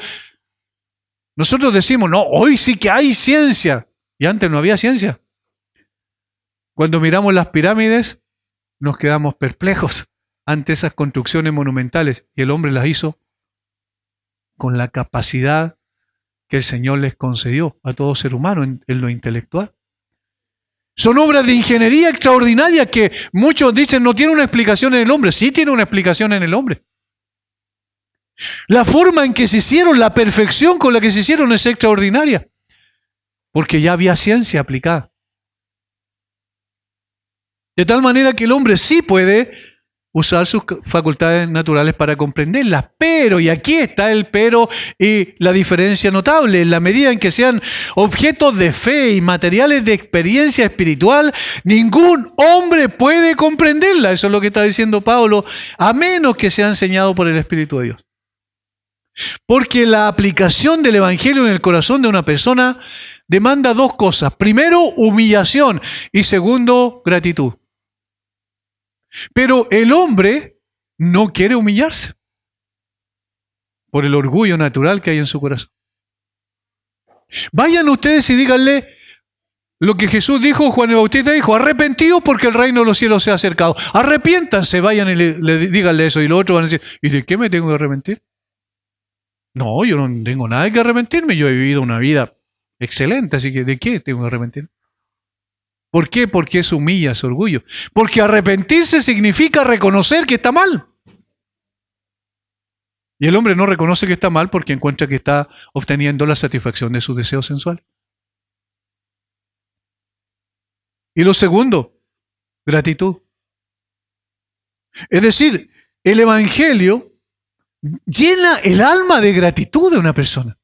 Nosotros decimos, no, hoy sí que hay ciencia. Y antes no había ciencia. Cuando miramos las pirámides, nos quedamos perplejos ante esas construcciones monumentales. Y el hombre las hizo con la capacidad que el Señor les concedió a todo ser humano en lo intelectual. Son obras de ingeniería extraordinarias que muchos dicen no tienen una explicación en el hombre. Sí tiene una explicación en el hombre. La forma en que se hicieron, la perfección con la que se hicieron es extraordinaria. Porque ya había ciencia aplicada. De tal manera que el hombre sí puede usar sus facultades naturales para comprenderlas. Pero, y aquí está el pero y la diferencia notable, en la medida en que sean objetos de fe y materiales de experiencia espiritual, ningún hombre puede comprenderla. Eso es lo que está diciendo Pablo, a menos que sea enseñado por el Espíritu de Dios. Porque la aplicación del Evangelio en el corazón de una persona demanda 2 cosas. Primero, humillación y segundo, gratitud. Pero el hombre no quiere humillarse por el orgullo natural que hay en su corazón. Vayan ustedes y díganle lo que Jesús dijo, Juan el Bautista dijo, arrepentidos porque el reino de los cielos se ha acercado. Arrepiéntanse, vayan y díganle eso. Y los otros van a decir, ¿y de qué me tengo que arrepentir? No, yo no tengo nada que arrepentirme, yo he vivido una vida excelente, así que ¿de qué tengo que arrepentir? ¿Por qué? Porque eso humilla su orgullo. Porque arrepentirse significa reconocer que está mal. Y el hombre no reconoce que está mal porque encuentra que está obteniendo la satisfacción de su deseo sensual. Y lo segundo, gratitud. Es decir, el Evangelio llena el alma de gratitud de una persona.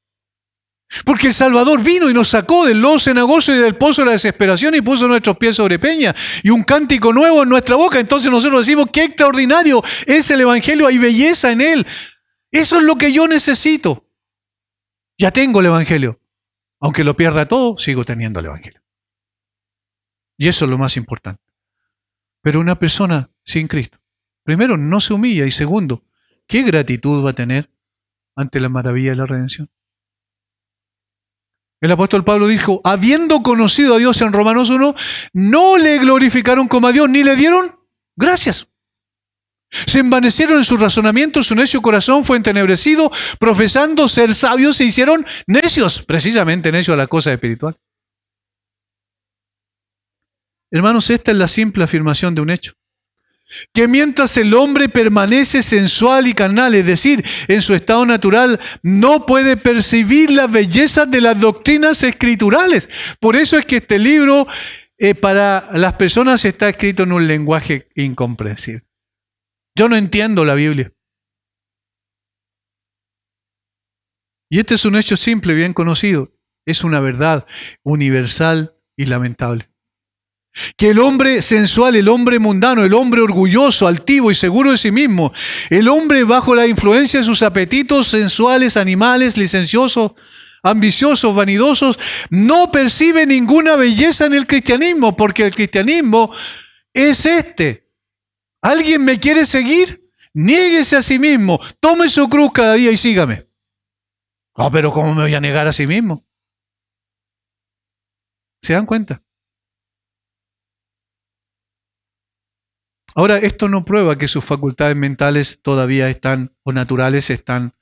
Porque el Salvador vino y nos sacó del lodo cenagoso y del pozo de la desesperación y puso nuestros pies sobre peña y un cántico nuevo en nuestra boca. Entonces nosotros decimos, qué extraordinario es el Evangelio, hay belleza en él. Eso es lo que yo necesito. Ya tengo el Evangelio. Aunque lo pierda todo, sigo teniendo el Evangelio. Y eso es lo más importante. Pero una persona sin Cristo, primero, no se humilla y segundo, ¿qué gratitud va a tener ante la maravilla de la redención? El apóstol Pablo dijo, habiendo conocido a Dios en Romanos 1, no le glorificaron como a Dios, ni le dieron gracias. Se envanecieron en su razonamiento, su necio corazón fue entenebrecido, profesando ser sabios se hicieron necios, precisamente necios a la cosa espiritual. Hermanos, esta es la simple afirmación de un hecho. Que mientras el hombre permanece sensual y carnal, es decir, en su estado natural, no puede percibir la belleza de las doctrinas escriturales. Por eso es que este libro para las personas está escrito en un lenguaje incomprensible. Yo no entiendo la Biblia. Y este es un hecho simple, bien conocido. Es una verdad universal y lamentable. Que el hombre sensual, el hombre mundano, el hombre orgulloso, altivo y seguro de sí mismo, el hombre bajo la influencia de sus apetitos sensuales, animales, licenciosos, ambiciosos, vanidosos, no percibe ninguna belleza en el cristianismo, porque el cristianismo es este. ¿Alguien me quiere seguir? Niéguese a sí mismo, tome su cruz cada día y sígame. Pero ¿cómo me voy a negar a sí mismo? ¿Se dan cuenta? Ahora, esto no prueba que sus facultades mentales todavía están, o naturales, están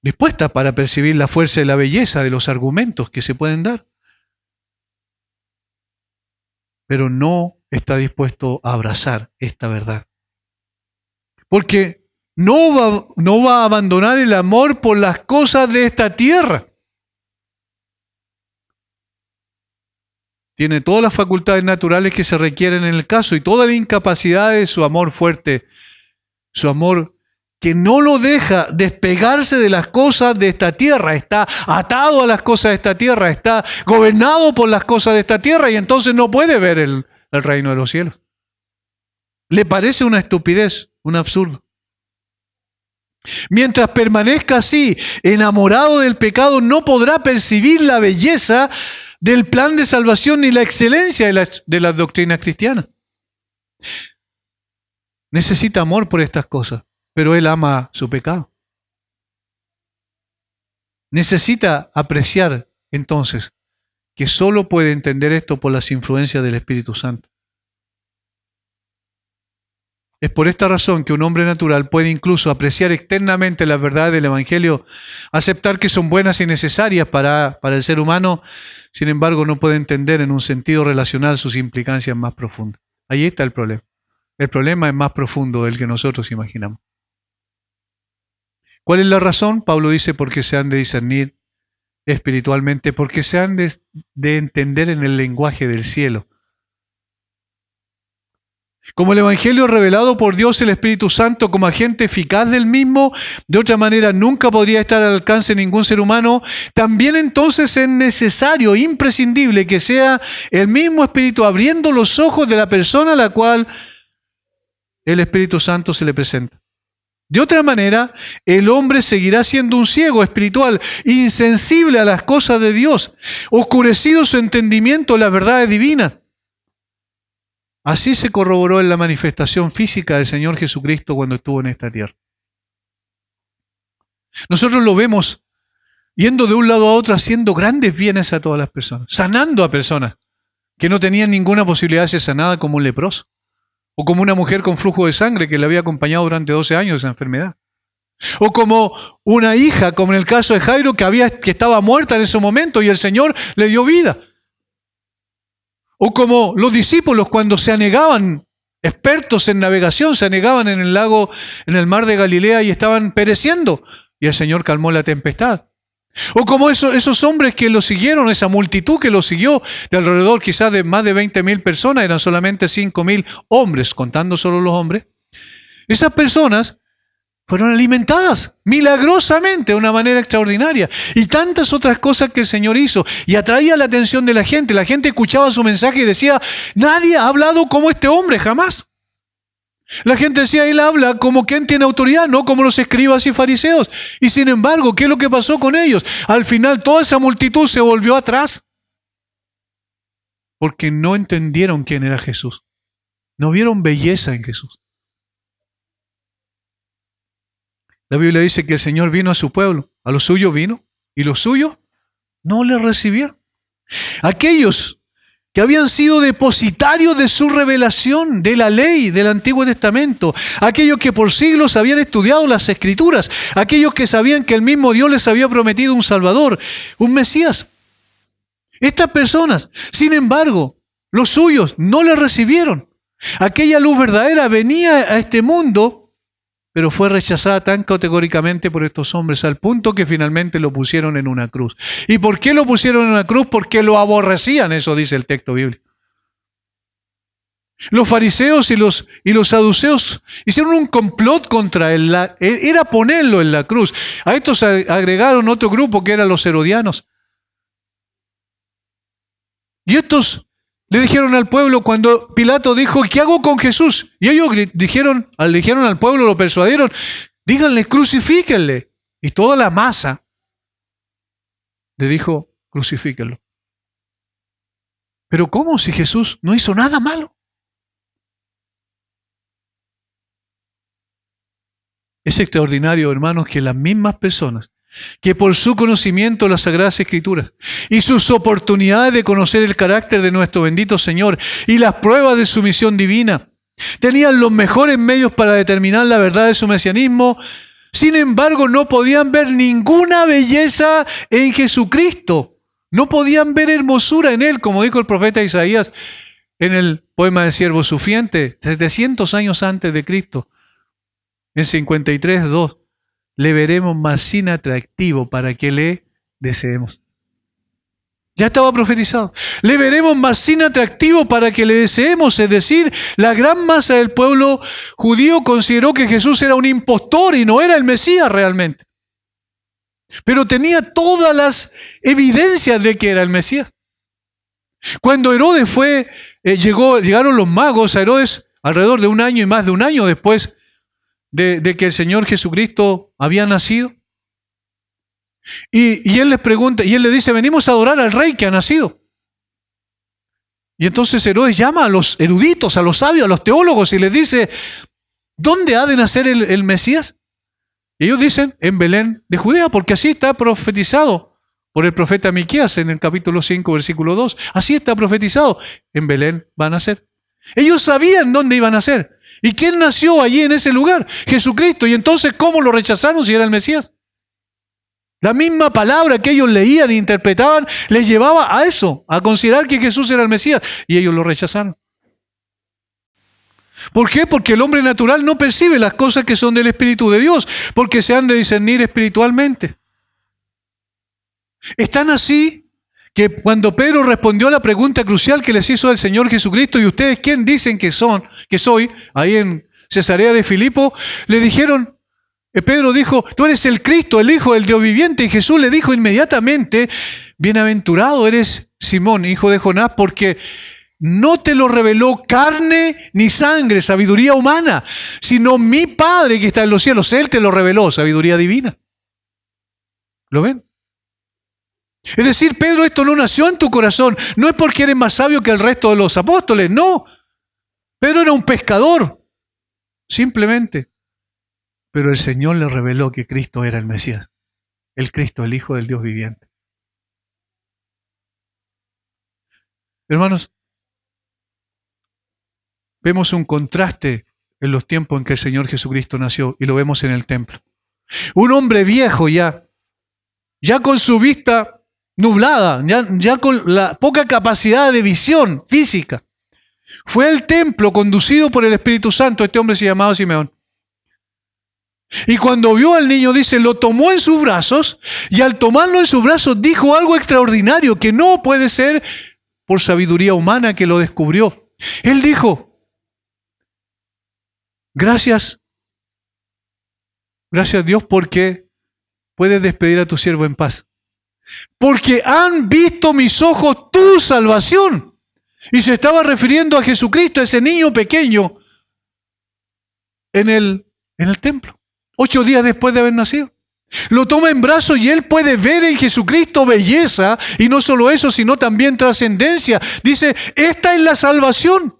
dispuestas para percibir la fuerza y la belleza de los argumentos que se pueden dar. Pero no está dispuesto a abrazar esta verdad. Porque no va a abandonar el amor por las cosas de esta tierra. Tiene todas las facultades naturales que se requieren en el caso y toda la incapacidad de su amor fuerte, su amor que no lo deja despegarse de las cosas de esta tierra, está atado a las cosas de esta tierra, está gobernado por las cosas de esta tierra y entonces no puede ver el reino de los cielos. Le parece una estupidez, un absurdo. Mientras permanezca así, enamorado del pecado, no podrá percibir la belleza del plan de salvación ni la excelencia de las doctrinas cristianas. Necesita amor por estas cosas, pero él ama su pecado. Necesita apreciar, entonces, que solo puede entender esto por las influencias del Espíritu Santo. Es por esta razón que un hombre natural puede incluso apreciar externamente las verdades del Evangelio, aceptar que son buenas y necesarias para el ser humano, sin embargo no puede entender en un sentido relacional sus implicancias más profundas. Ahí está el problema. El problema es más profundo del que nosotros imaginamos. ¿Cuál es la razón? Pablo dice porque se han de discernir espiritualmente, porque se han de entender en el lenguaje del cielo. Como el Evangelio revelado por Dios el Espíritu Santo como agente eficaz del mismo, de otra manera nunca podría estar al alcance de ningún ser humano, también entonces es necesario, imprescindible, que sea el mismo Espíritu abriendo los ojos de la persona a la cual el Espíritu Santo se le presenta. De otra manera, el hombre seguirá siendo un ciego espiritual, insensible a las cosas de Dios, oscurecido su entendimiento de las verdades divinas. Así se corroboró en la manifestación física del Señor Jesucristo cuando estuvo en esta tierra. Nosotros lo vemos yendo de un lado a otro, haciendo grandes bienes a todas las personas, sanando a personas que no tenían ninguna posibilidad de ser sanada, como un leproso, o como una mujer con flujo de sangre que le había acompañado durante 12 años esa enfermedad, o como una hija, como en el caso de Jairo, que estaba muerta en ese momento y el Señor le dio vida. O como los discípulos cuando se anegaban, expertos en navegación, se anegaban en el lago, en el mar de Galilea y estaban pereciendo. Y el Señor calmó la tempestad. O como esos hombres que lo siguieron, esa multitud que lo siguió, de alrededor quizás de más de 20.000 personas, eran solamente 5.000 hombres, contando solo los hombres. Esas personas fueron alimentadas milagrosamente de una manera extraordinaria. Y tantas otras cosas que el Señor hizo. Y atraía la atención de la gente. La gente escuchaba su mensaje y decía, nadie ha hablado como este hombre, jamás. La gente decía, él habla como quien tiene autoridad, no como los escribas y fariseos. Y sin embargo, ¿qué es lo que pasó con ellos? Al final toda esa multitud se volvió atrás. Porque no entendieron quién era Jesús. No vieron belleza en Jesús. La Biblia dice que el Señor vino a su pueblo, a los suyos vino, y los suyos no le recibieron. Aquellos que habían sido depositarios de su revelación, de la ley del Antiguo Testamento, aquellos que por siglos habían estudiado las Escrituras, aquellos que sabían que el mismo Dios les había prometido un Salvador, un Mesías. Estas personas, sin embargo, los suyos no le recibieron. Aquella luz verdadera venía a este mundo, pero fue rechazada tan categóricamente por estos hombres, al punto que finalmente lo pusieron en una cruz. ¿Y por qué lo pusieron en una cruz? Porque lo aborrecían, eso dice el texto bíblico. Los fariseos y los saduceos hicieron un complot contra él, era ponerlo en la cruz. A estos agregaron otro grupo que eran los herodianos. Y estos le dijeron al pueblo cuando Pilato dijo, ¿qué hago con Jesús? Y ellos dijeron al pueblo, lo persuadieron, díganle, crucifíquenle. Y toda la masa le dijo, crucifíquenlo. Pero ¿cómo si Jesús no hizo nada malo? Es extraordinario, hermanos, que las mismas personas que por su conocimiento de las Sagradas Escrituras y sus oportunidades de conocer el carácter de nuestro bendito Señor y las pruebas de su misión divina, tenían los mejores medios para determinar la verdad de su mesianismo, sin embargo no podían ver ninguna belleza en Jesucristo, no podían ver hermosura en Él, como dijo el profeta Isaías en el poema del siervo sufiente, 700 años antes de Cristo, en 53:2. Le veremos más sin atractivo para que le deseemos. Ya estaba profetizado. Le veremos más sin atractivo para que le deseemos. Es decir, la gran masa del pueblo judío consideró que Jesús era un impostor y no era el Mesías realmente. Pero tenía todas las evidencias de que era el Mesías. Cuando Herodes llegaron los magos a Herodes alrededor de un año y más de un año después de que el Señor Jesucristo había nacido. Y él les pregunta, y él le dice, venimos a adorar al rey que ha nacido. Y entonces Herodes llama a los eruditos, a los sabios, a los teólogos y les dice, ¿dónde ha de nacer el Mesías? Y ellos dicen, en Belén de Judea, porque así está profetizado por el profeta Miqueas en el capítulo 5, versículo 2. Así está profetizado, en Belén va a nacer. Ellos sabían dónde iban a nacer. ¿Y quién nació allí en ese lugar? Jesucristo. ¿Y entonces cómo lo rechazaron si era el Mesías? La misma palabra que ellos leían e interpretaban les llevaba a eso, a considerar que Jesús era el Mesías. Y ellos lo rechazaron. ¿Por qué? Porque el hombre natural no percibe las cosas que son del Espíritu de Dios, porque se han de discernir espiritualmente. Están así que cuando Pedro respondió a la pregunta crucial que les hizo el Señor Jesucristo, ¿y ustedes quién dicen que soy? Ahí en Cesarea de Filipo, le dijeron, Pedro dijo, tú eres el Cristo, el Hijo del Dios viviente. Y Jesús le dijo inmediatamente, bienaventurado eres Simón, hijo de Jonás, porque no te lo reveló carne ni sangre, sabiduría humana, sino mi Padre que está en los cielos. Él te lo reveló, sabiduría divina. ¿Lo ven? Es decir, Pedro, esto no nació en tu corazón. No es porque eres más sabio que el resto de los apóstoles, no. Pedro era un pescador, simplemente. Pero el Señor le reveló que Cristo era el Mesías, el Cristo, el Hijo del Dios viviente. Hermanos, vemos un contraste en los tiempos en que el Señor Jesucristo nació y lo vemos en el templo. Un hombre viejo ya con su vista nublada, ya con la poca capacidad de visión física, fue al templo conducido por el Espíritu Santo. Este hombre se llamaba Simeón. Y cuando vio al niño, dice, lo tomó en sus brazos, y al tomarlo en sus brazos dijo algo extraordinario que no puede ser por sabiduría humana que lo descubrió. Él dijo, gracias Dios, porque puedes despedir a tu siervo en paz. Porque han visto mis ojos tu salvación. Y se estaba refiriendo a Jesucristo, a ese niño pequeño en el templo, 8 días después de haber nacido. Lo toma en brazos y él puede ver en Jesucristo belleza, y no solo eso, sino también trascendencia. Dice, esta es la salvación.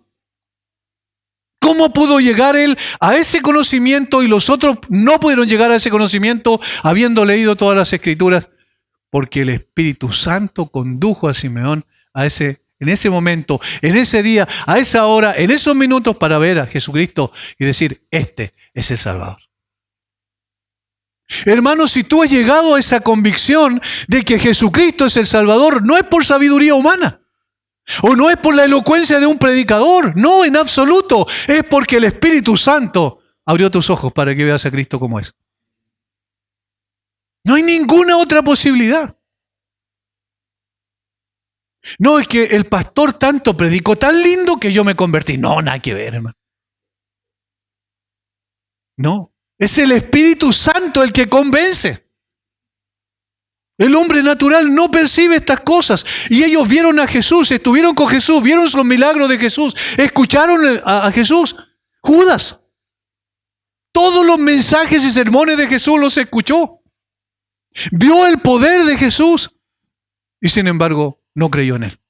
¿Cómo pudo llegar él a ese conocimiento y los otros no pudieron llegar a ese conocimiento habiendo leído todas las Escrituras? Porque el Espíritu Santo condujo a Simeón a ese en ese momento, en ese día, a esa hora, en esos minutos para ver a Jesucristo y decir, este es el Salvador. Hermano, si tú has llegado a esa convicción de que Jesucristo es el Salvador, no es por sabiduría humana, o no es por la elocuencia de un predicador, no, en absoluto, es porque el Espíritu Santo abrió tus ojos para que veas a Cristo como es. No hay ninguna otra posibilidad. No, es que el pastor tanto predicó tan lindo que yo me convertí. No, nada que ver, hermano. No, es el Espíritu Santo el que convence. El hombre natural no percibe estas cosas. Y ellos vieron a Jesús, estuvieron con Jesús, vieron los milagros de Jesús, escucharon a Jesús. Judas, todos los mensajes y sermones de Jesús los escuchó. Vio el poder de Jesús y sin embargo no creyó en él.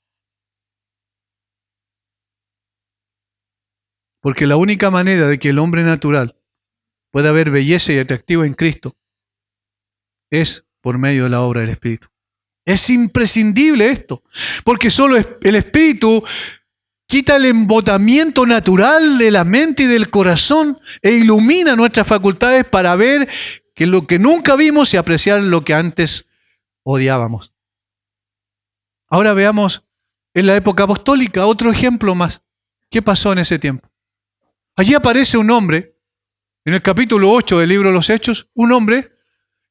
Porque la única manera de que el hombre natural pueda ver belleza y atractivo en Cristo es por medio de la obra del Espíritu. Es imprescindible esto, porque solo el Espíritu quita el embotamiento natural de la mente y del corazón e ilumina nuestras facultades para ver que lo que nunca vimos y apreciar lo que antes odiábamos. Ahora veamos en la época apostólica otro ejemplo más. ¿Qué pasó en ese tiempo? Allí aparece un hombre, en el capítulo 8 del libro de los Hechos, un hombre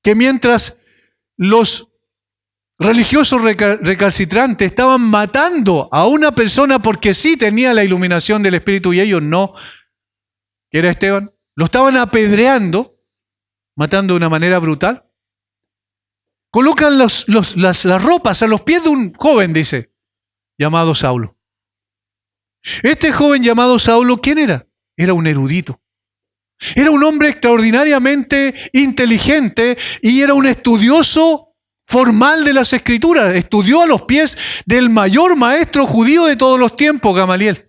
que mientras los religiosos recalcitrantes estaban matando a una persona porque sí tenía la iluminación del Espíritu y ellos no, que era Esteban, lo estaban apedreando, matando de una manera brutal. Colocan las ropas a los pies de un joven, dice, llamado Saulo. Este joven llamado Saulo, ¿quién era? Era un erudito. Era un hombre extraordinariamente inteligente y era un estudioso formal de las Escrituras. Estudió a los pies del mayor maestro judío de todos los tiempos, Gamaliel.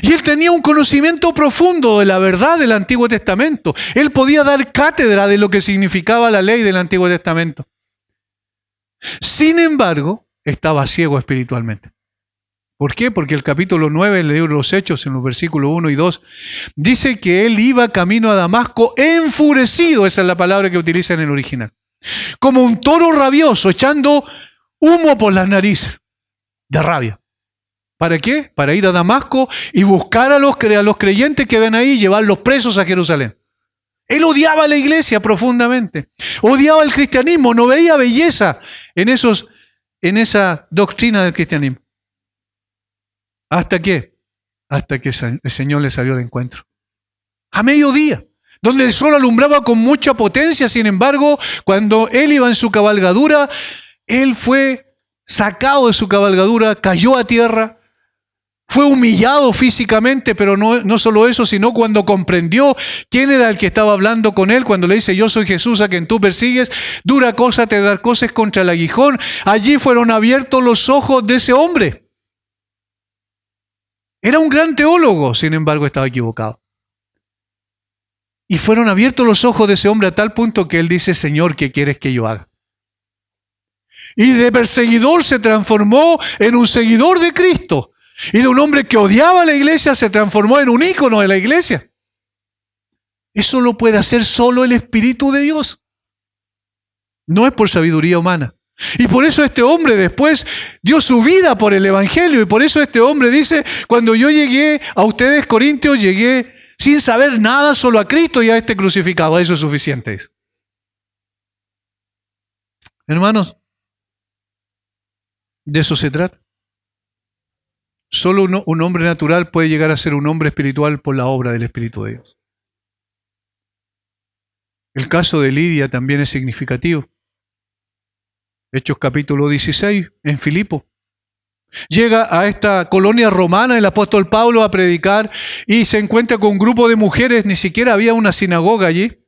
Y él tenía un conocimiento profundo de la verdad del Antiguo Testamento. Él podía dar cátedra de lo que significaba la ley del Antiguo Testamento. Sin embargo, estaba ciego espiritualmente. ¿Por qué? Porque el capítulo 9 del libro de los Hechos, en los versículos 1 y 2, dice que él iba camino a Damasco enfurecido, esa es la palabra que utiliza en el original, como un toro rabioso, echando humo por las narices, de rabia. ¿Para qué? Para ir a Damasco y buscar a los creyentes que ven ahí y llevarlos presos a Jerusalén. Él odiaba a la iglesia profundamente, odiaba el cristianismo, no veía belleza en esa doctrina del cristianismo. ¿Hasta qué? Hasta que el Señor le salió al encuentro. A mediodía, donde el sol alumbraba con mucha potencia, sin embargo, cuando él iba en su cabalgadura, él fue sacado de su cabalgadura, cayó a tierra, fue humillado físicamente, pero no solo eso, sino cuando comprendió quién era el que estaba hablando con él, cuando le dice, yo soy Jesús a quien tú persigues, dura cosa te dar cosas contra el aguijón. Allí fueron abiertos los ojos de ese hombre. Era un gran teólogo, sin embargo estaba equivocado. Y fueron abiertos los ojos de ese hombre a tal punto que él dice, Señor, ¿qué quieres que yo haga? Y de perseguidor se transformó en un seguidor de Cristo. Y de un hombre que odiaba a la iglesia se transformó en un ícono de la iglesia. Eso lo puede hacer solo el Espíritu de Dios. No es por sabiduría humana. Y por eso este hombre después dio su vida por el Evangelio. Y por eso este hombre dice, cuando yo llegué a ustedes, Corintios, llegué sin saber nada, solo a Cristo y a este crucificado. Eso es suficiente. Hermanos, de eso se trata. Solo un hombre natural puede llegar a ser un hombre espiritual por la obra del Espíritu de Dios. El caso de Lidia también es significativo. Hechos capítulo 16, en Filipo. Llega a esta colonia romana el apóstol Pablo a predicar y se encuentra con un grupo de mujeres, ni siquiera había una sinagoga allí.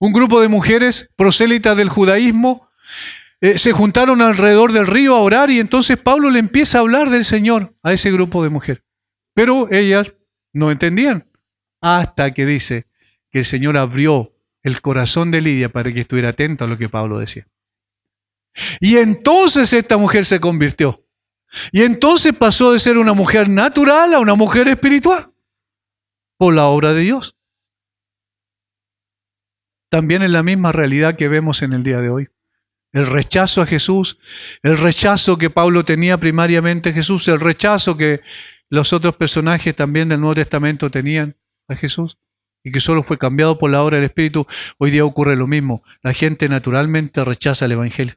Un grupo de mujeres prosélitas del judaísmo se juntaron alrededor del río a orar y entonces Pablo le empieza a hablar del Señor a ese grupo de mujeres. Pero ellas no entendían hasta que dice que el Señor abrió el corazón de Lidia para que estuviera atenta a lo que Pablo decía. Y entonces esta mujer se convirtió. Y entonces pasó de ser una mujer natural a una mujer espiritual, por la obra de Dios. También es la misma realidad que vemos en el día de hoy. El rechazo a Jesús, el rechazo que Pablo tenía primariamente a Jesús, el rechazo que los otros personajes también del Nuevo Testamento tenían a Jesús, y que solo fue cambiado por la obra del Espíritu. Hoy día ocurre lo mismo. La gente naturalmente rechaza el Evangelio.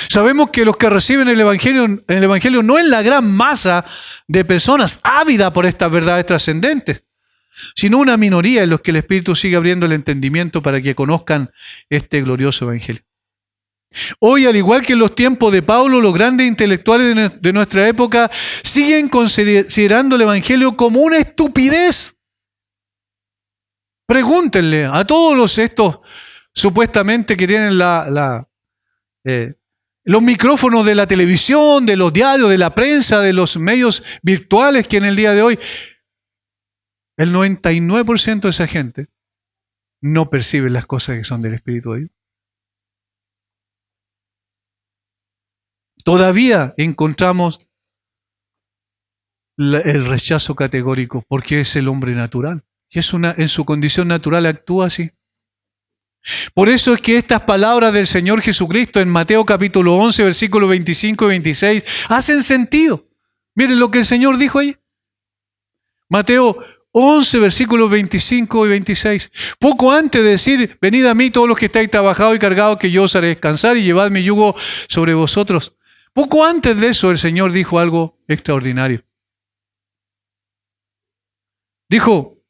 Sabemos que los que reciben el Evangelio no es la gran masa de personas ávida por estas verdades trascendentes, sino una minoría en los que el Espíritu sigue abriendo el entendimiento para que conozcan este glorioso Evangelio. Hoy, al igual que en los tiempos de Pablo, los grandes intelectuales de nuestra época siguen considerando el Evangelio como una estupidez. Pregúntenle a todos estos supuestamente que tienen los micrófonos de la televisión, de los diarios, de la prensa, de los medios virtuales que en el día de hoy, el 99% de esa gente no percibe las cosas que son del Espíritu de Dios. Todavía encontramos el rechazo categórico porque es el hombre natural. Y en su condición natural actúa así. Por eso es que estas palabras del Señor Jesucristo en Mateo capítulo 11, versículos 25 y 26 hacen sentido. Miren lo que el Señor dijo ahí. Mateo 11, versículos 25 y 26. Poco antes de decir, venid a mí todos los que estáis trabajados y cargados, que yo os haré descansar, y llevad mi yugo sobre vosotros. Poco antes de eso el Señor dijo algo extraordinario. Dijo,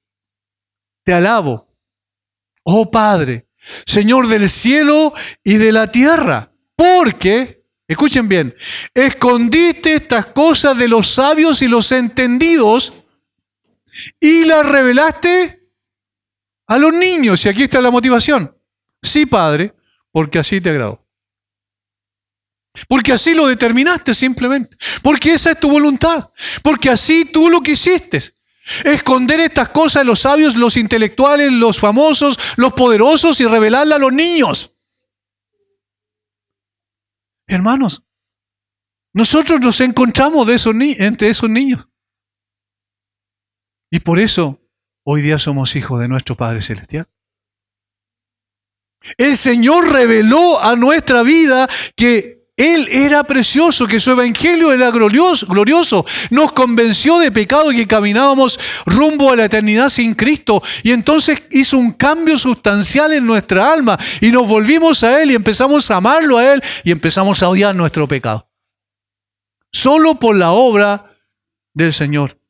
te alabo, oh Padre, Señor del cielo y de la tierra, porque, escuchen bien, escondiste estas cosas de los sabios y los entendidos y las revelaste a los niños. Y aquí está la motivación. Sí, Padre, porque así te agradó. Porque así lo determinaste simplemente. Porque esa es tu voluntad. Porque así tú lo quisiste. Esconder estas cosas de los sabios, los intelectuales, los famosos, los poderosos y revelarlas a los niños. Hermanos, nosotros nos encontramos entre esos niños. Y por eso hoy día somos hijos de nuestro Padre Celestial. El Señor reveló a nuestra vida que Él era precioso, que su evangelio era glorioso. Nos convenció de pecado y que caminábamos rumbo a la eternidad sin Cristo. Y entonces hizo un cambio sustancial en nuestra alma. Y nos volvimos a Él y empezamos a amarlo a Él y empezamos a odiar nuestro pecado. Solo por la obra del Señor.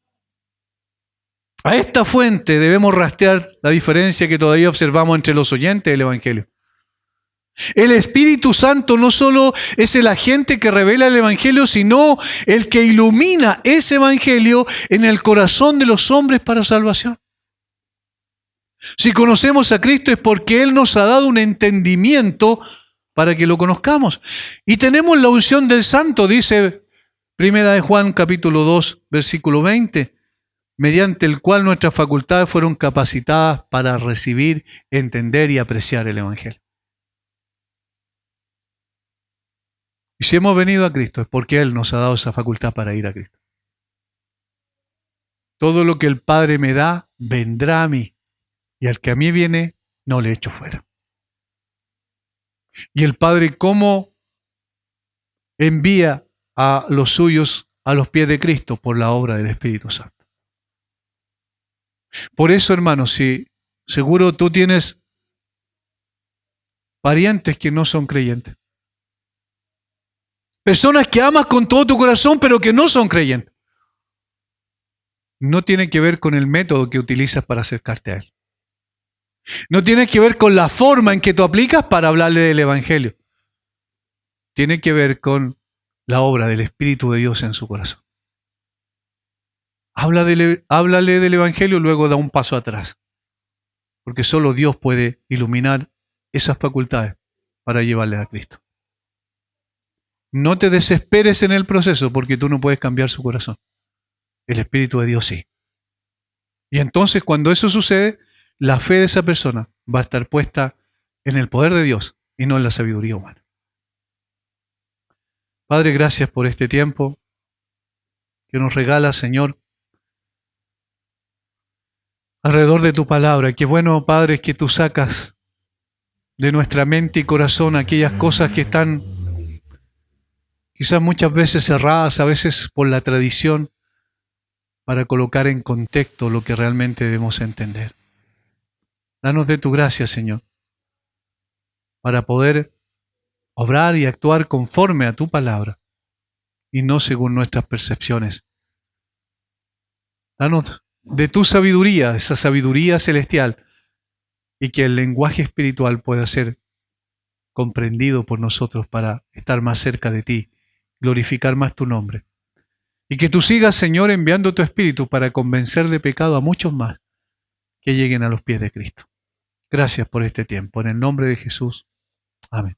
A esta fuente debemos rastrear la diferencia que todavía observamos entre los oyentes del Evangelio. El Espíritu Santo no solo es el agente que revela el Evangelio, sino el que ilumina ese Evangelio en el corazón de los hombres para salvación. Si conocemos a Cristo es porque Él nos ha dado un entendimiento para que lo conozcamos. Y tenemos la unción del Santo, dice 1 Juan capítulo 2, versículo 20. Mediante el cual nuestras facultades fueron capacitadas para recibir, entender y apreciar el Evangelio. Y si hemos venido a Cristo es porque Él nos ha dado esa facultad para ir a Cristo. Todo lo que el Padre me da, vendrá a mí. Y al que a mí viene, no le echo fuera. Y el Padre, ¿cómo envía a los suyos a los pies de Cristo? Por la obra del Espíritu Santo. Por eso, hermanos, si seguro tú tienes parientes que no son creyentes, personas que amas con todo tu corazón pero que no son creyentes, no tiene que ver con el método que utilizas para acercarte a Él. No tiene que ver con la forma en que tú aplicas para hablarle del Evangelio. Tiene que ver con la obra del Espíritu de Dios en su corazón. Háblale del Evangelio y luego da un paso atrás. Porque solo Dios puede iluminar esas facultades para llevarles a Cristo. No te desesperes en el proceso porque tú no puedes cambiar su corazón. El Espíritu de Dios sí. Y entonces cuando eso sucede, la fe de esa persona va a estar puesta en el poder de Dios y no en la sabiduría humana. Padre, gracias por este tiempo que nos regala, Señor, alrededor de tu palabra. Qué bueno, Padre, que tú sacas de nuestra mente y corazón aquellas cosas que están quizás muchas veces cerradas, a veces por la tradición, para colocar en contexto lo que realmente debemos entender. Danos de tu gracia, Señor, para poder obrar y actuar conforme a tu palabra y no según nuestras percepciones. Danos de tu sabiduría, esa sabiduría celestial, y que el lenguaje espiritual pueda ser comprendido por nosotros para estar más cerca de ti, glorificar más tu nombre. Y que tú sigas, Señor, enviando tu Espíritu para convencer de pecado a muchos más que lleguen a los pies de Cristo. Gracias por este tiempo. En el nombre de Jesús. Amén.